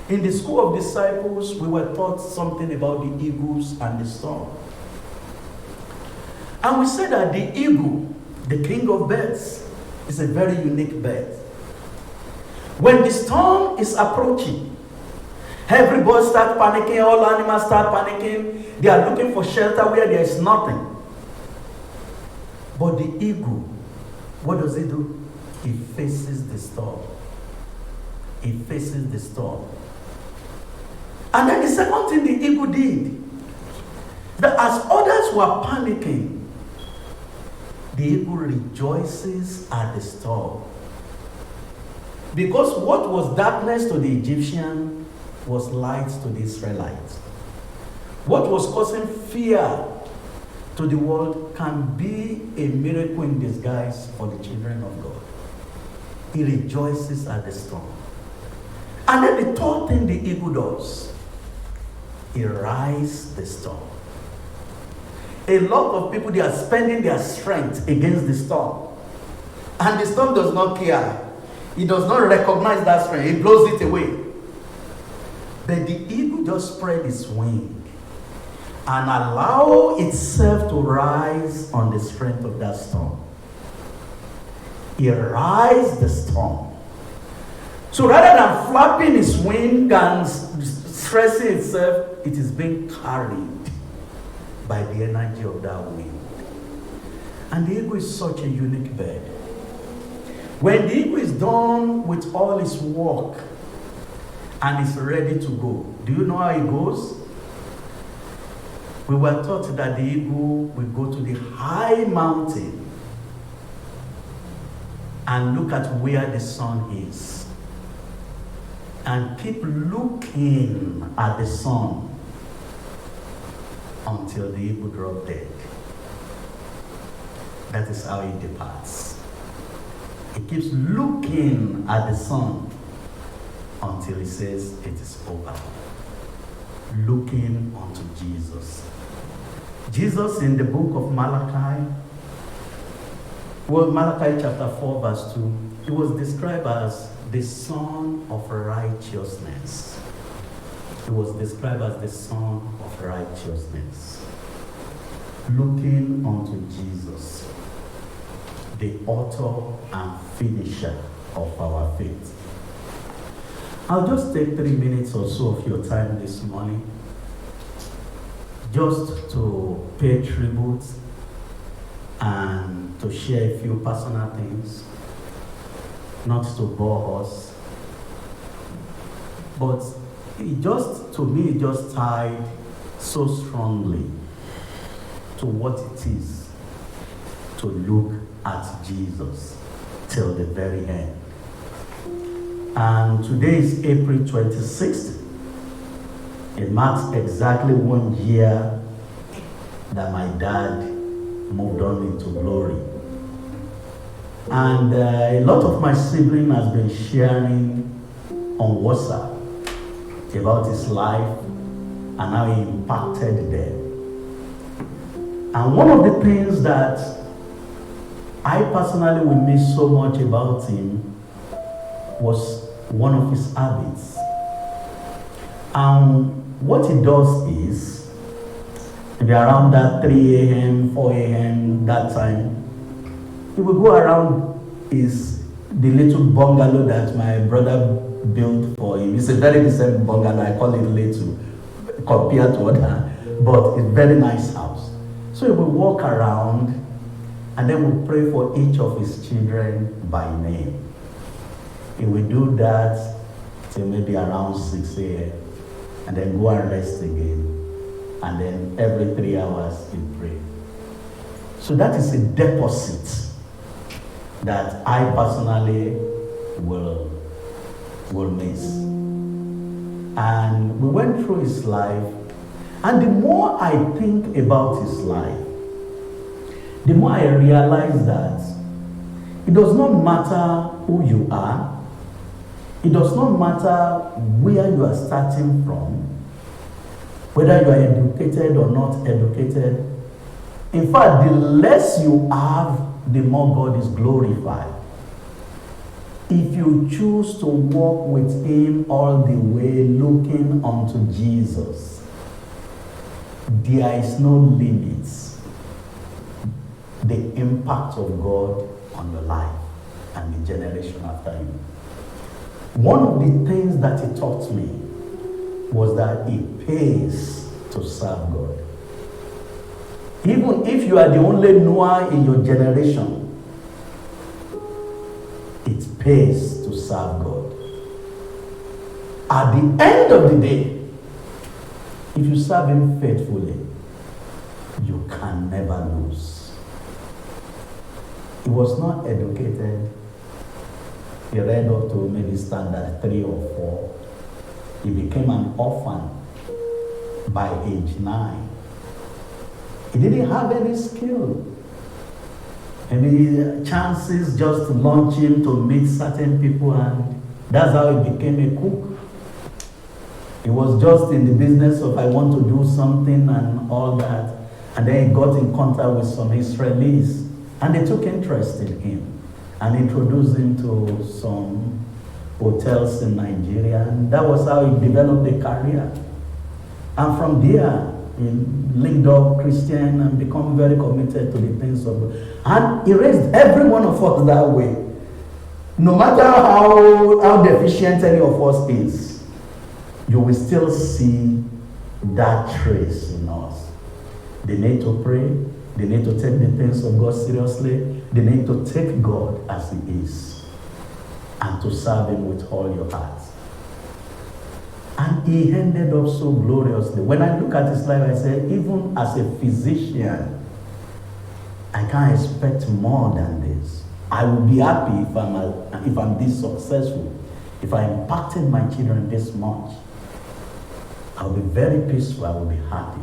In the school of disciples, we were taught something about the eagles and the storm. And we said that the eagle, the king of birds, is a very unique bird. When the storm is approaching, everybody starts panicking, all animals start panicking. They are looking for shelter where there is nothing. But the eagle, what does he do? He faces the storm. He faces the storm. And then the second thing the eagle did, that as others were panicking, the eagle rejoices at the storm. Because what was darkness to the Egyptian was light to the Israelites. What was causing fear to the world can be a miracle in disguise for the children of God. He rejoices at the storm. And then the third thing the eagle does, he rides the storm. A lot of people, they are spending their strength against the storm. And the storm does not care. It does not recognize that strength. It blows it away. But the eagle just spread its wing and allow itself to rise on the strength of that storm. He rides the storm. So rather than flapping its wing and stressing itself, it is being carried by the energy of that wind. And the eagle is such a unique bird. When the eagle is done with all its work and is ready to go, do you know how it goes? We were taught that the eagle will go to the high mountain and look at where the sun is and keep looking at the sun until the eagle drops dead. That is how it departs. It keeps looking at the sun until it says it is over. Looking unto Jesus. Jesus in the book of Malachi, Malachi chapter 4 verse 2, he was described as the son of righteousness. He was described as the son of righteousness. Looking unto Jesus, the author and finisher of our faith. I'll just take 3 minutes or so of your time this morning just to pay tribute and to share a few personal things not to bore us, but it just, to me, it just tied so strongly to what it is to look at Jesus till the very end. And today is April 26th. It marks exactly 1 year that my dad moved on into glory. And a lot of my siblings has been sharing on WhatsApp about his life and how he impacted them. And one of the things that I personally will miss so much about him was one of his habits. And what he does is, maybe around that 3 a.m., 4 a.m., that time, he will go around the little bungalow that my brother built for him. It's a very decent bungalow. I call it little compared to other, but it's a very nice house. So he will walk around and then we'll pray for each of his children by name. He will do that till maybe around 6 a.m. and then go and rest again. And then every 3 hours he pray. So that is a deposit that I personally will miss. And we went through his life, and the more I think about his life, the more I realize that it does not matter who you are, it does not matter where you are starting from, whether you are educated or not educated. In fact, the less you have, the more God is glorified. If you choose to walk with him all the way, looking unto Jesus, there is no limits. The impact of God on your life and the generation after you. One of the things that he taught me was that it pays to serve God. Even if you are the only Noah in your generation, it pays to serve God. At the end of the day, if you serve him faithfully, you can never lose. He was not educated. He read up to maybe standard 3 or 4. He became an orphan by age 9. He didn't have any skill. Any chances just to launch him to meet certain people, and that's how he became a cook. He was just in the business of I want to do something and all that. And then he got in contact with some Israelis, and they took interest in him and introduced him to some hotels in Nigeria, and that was how he developed a career. And from there, he linked up Christian and become very committed to the things of God. And he raised every one of us that way. No matter how deficient any of us is, you will still see that trace in us. They need to pray. They need to take the things of God seriously. They need to take God as he is and to serve him with all your heart. And he ended up so gloriously. When I look at his life, I say, even as a physician, I can't expect more than this. I will be happy if I'm this successful. If I impacted my children this much, I'll be very peaceful. I will be happy.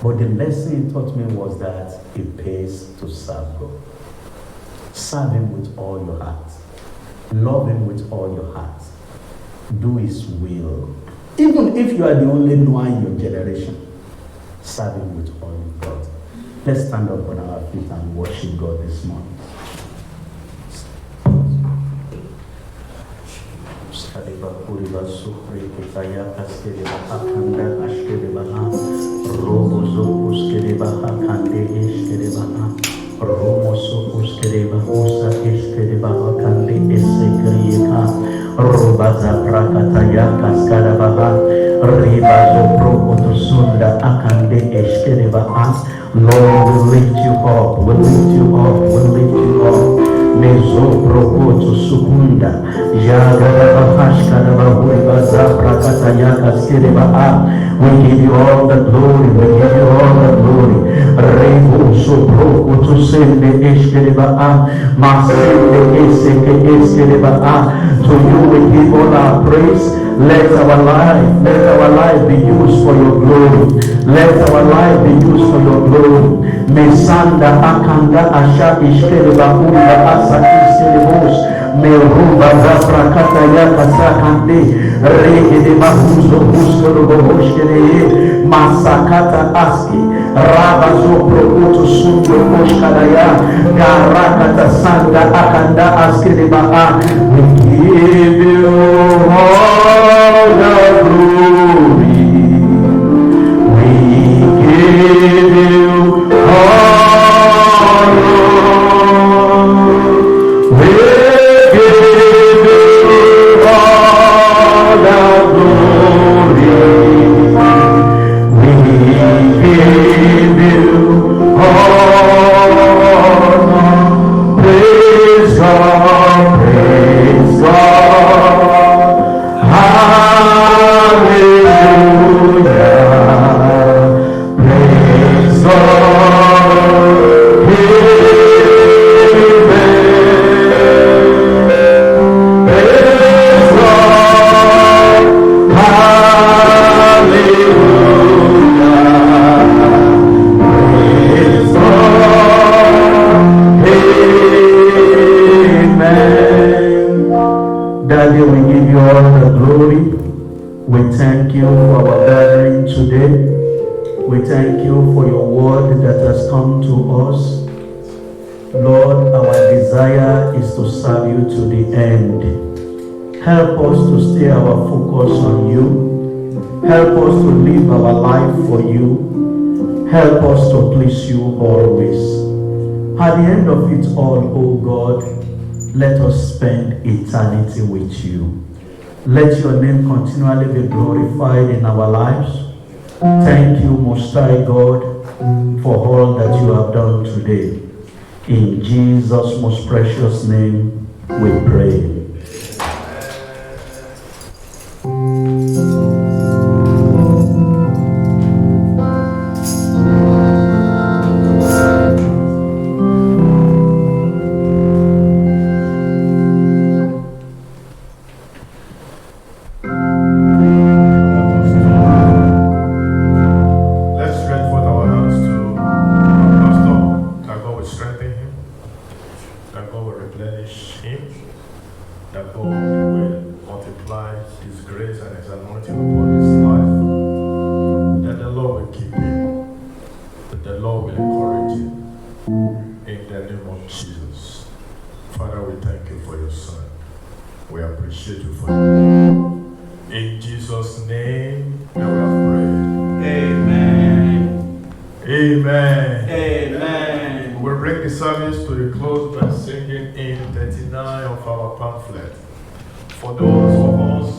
But the lesson he taught me was that it pays to serve God. Serve him with all your heart. Love him with all your heart. Do his will. Even if you are the only Noah in your generation, serve him with all you've got. Let's stand up on our feet and worship God this morning. Robaza prakataya kaskarabaha ribazo prokotosunda akande eskerebaha. Lord, we lift you up, we lift you up, we lift you up. Mezoprokoto sukunda. We give you all the glory. We give you all the glory. Revo soprokoto sende eskereba. Masende eseke eskereba. To you we give all our praise. Let our life be used for your glory. Let our life be used for your glory. Mesanda akanda asha iskereba unda asa iskerebos. Meruba zapra kata yaka sakande. Rege de bahuzo buskoro bohoshkere. Masakata aski. Rabazo prokoto sundo moshkadaya. Garakata sanda akanda askereba. We give you all the glory. We give you all. We give you all the glory. We give you all. Praise God, praise God. Hallelujah. Praise God. Amen. Praise God. Hallelujah. Praise God. Amen. Daddy, we give you all the glory. We thank you for our gathering today. We thank you for your word that has come to us. Lord, our desire is to serve you to the end. Help us to stay our focus on you. Help us to live our life for you. Help us to please you always. At the end of it all, oh God, let us spend eternity with you. Let your name continually be glorified in our lives. Thank you, Most High God, for all that you have done today. In Jesus' most precious name, we pray. Let's stretch forth our hands to Pastor. That God will strengthen him. That God will replenish him. That God will multiply his grace and his anointing upon his life. That the Lord will keep him. That the Lord will encourage him. In the name of Jesus. Father, we thank you for your son. We appreciate you for him. In Jesus' name, that we have prayed. Amen. Amen. Amen. We will bring the service to the close by singing in 39 of our pamphlet. For those of us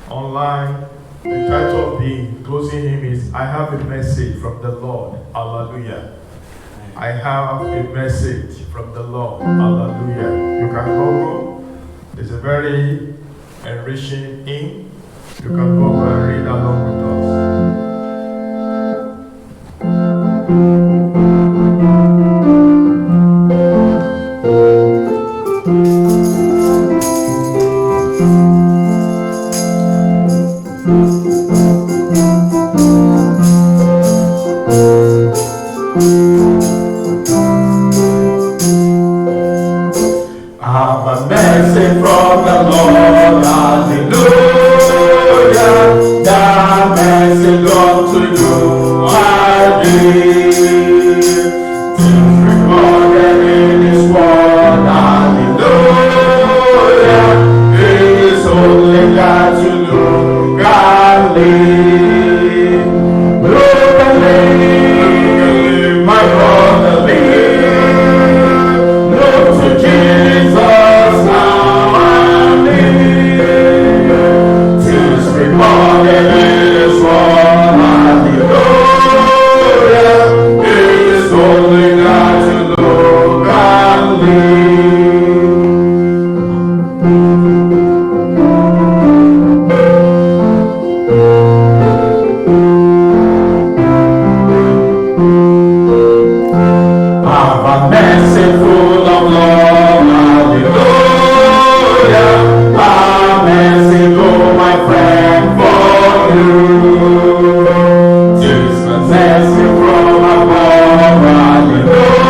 online, the title of the closing hymn is I Have a Message from the Lord. Hallelujah. I have a message from the Lord. Hallelujah. You can go. It's a very enriching hymn. You can go and read along with us. I have a message from the Lord, hallelujah. That message unto you I give. Things recorded in His word, hallelujah. It is only that you look and live. Look and live, my brother, live. Look to Jesus now and live. Tis recorded in His word, hallelujah. It is only that you look and live. mercy from above. Hallelujah.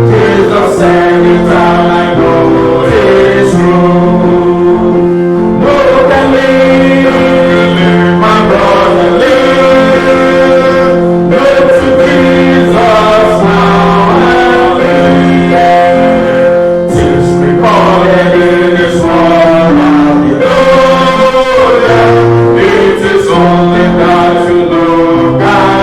Jesus sent it down, I know it's true. Look at me, my brother, live. Look to Jesus now and live. Tis recorded in His word, hallelujah. It is only that you look and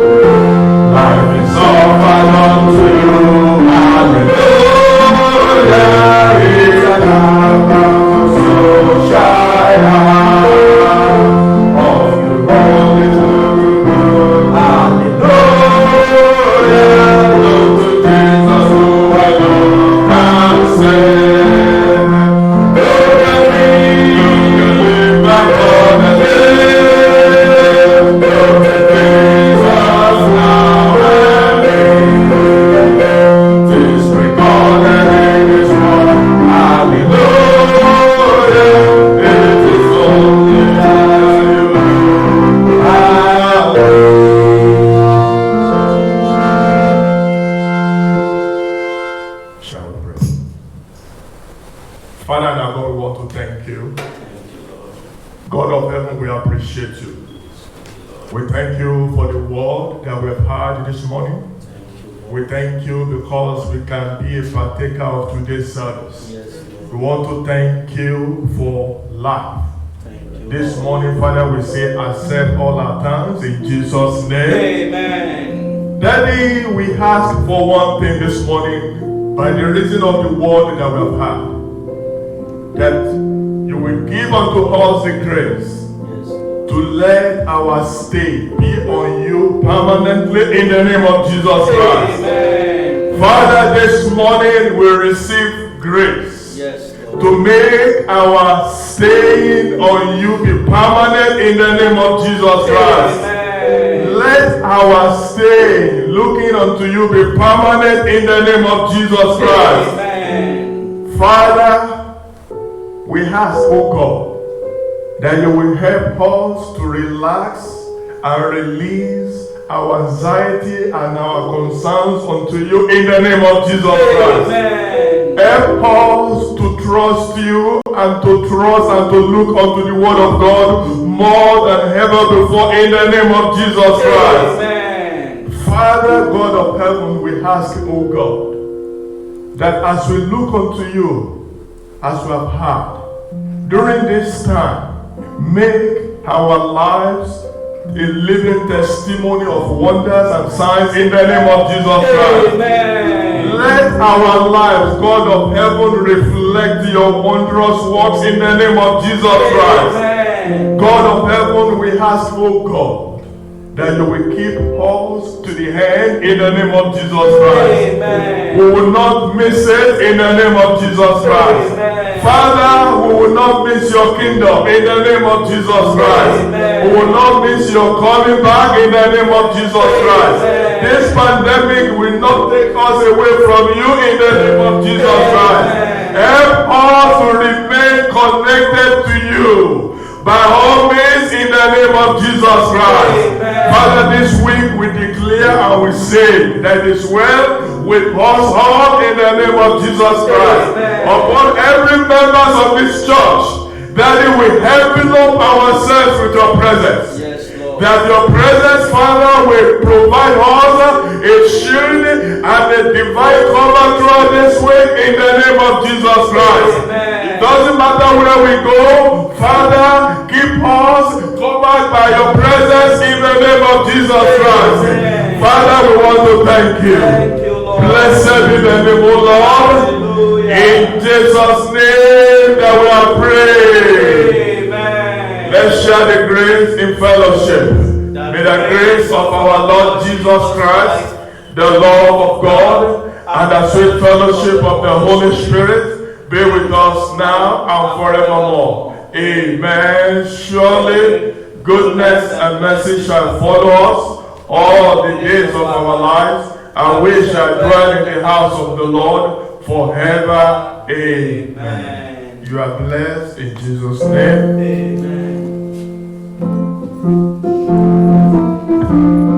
life is offered unto you, hallelujah. It's an album so shine of you only to good, hallelujah. Look to Jesus who alone can save. Look at me, my brother, live. Look to Jesus now and live. Tis recorded in His word, hallelujah. It is only that you do, hallelujah. Shall we pray? Father and our God, we want to thank you. God of heaven, we appreciate you. We thank you for the word that we have heard this morning. We thank you because we can be a partaker of today's service. We want to thank you for life. This morning, Father, we say accept all our thanks in Jesus' name. Amen. Daddy, we ask for one thing this morning by the reason of the word that we have heard, that you will give unto us the grace to let our stay be on you permanently in the name of Jesus Christ. Amen. Father, this morning we receive grace Yes, Lord. to make our staying on you be permanent in the name of Jesus Christ. Amen. Let our stay looking unto you be permanent in the name of Jesus Christ. Amen. Father, we ask, oh God, that you will help us to relax and release our anxiety and our concerns unto you in the name of Jesus Christ. Amen. Help us to trust you and to trust and to look unto the word of God more than ever before in the name of Jesus Christ. Amen. Father, God of heaven, we ask, O God, that as we look unto you, as we have heard, during this time, make our lives a living testimony of wonders and signs in the name of Jesus Christ. Amen. Let our lives, God of heaven, reflect your wondrous works in the name of Jesus Christ. Amen. God of heaven, we ask, oh God, that you will keep us to the end in the name of Jesus Christ. Amen. We will not miss it in the name of Jesus Christ. Amen. Father, we will not miss your kingdom in the name of Jesus Christ. Amen. We will not miss your coming back in the name of Jesus Christ. Amen. This pandemic will not take us away from you in the name of Jesus Christ. Help us to remain connected to you by all means in the name of Jesus Christ. Amen. Father, this week we declare and we say that it is well with us all in the name of Jesus Christ. Amen. Upon every member of this church, that it will envelop ourselves with your presence. Yes, Lord. That your presence, Father, will provide us a shield and a divine cover throughout this week in the name of Jesus Christ. Amen. It doesn't matter where we go, Father, keep us covered by your presence in the name of Jesus Christ. Amen. Father, we want to thank you. Thank you, Lord. Blessed be the name, O Lord. Hallelujah. In Jesus' name that we are praying. Amen. Let's share the grace in fellowship. May the grace of our Lord Jesus Christ, the love of God, and the sweet fellowship of the Holy Spirit be with with us now and forevermore. Amen. Surely goodness and mercy shall follow us all the days of our lives, and we shall dwell in the house of the Lord forever. Amen. You are blessed in Jesus' name. Amen.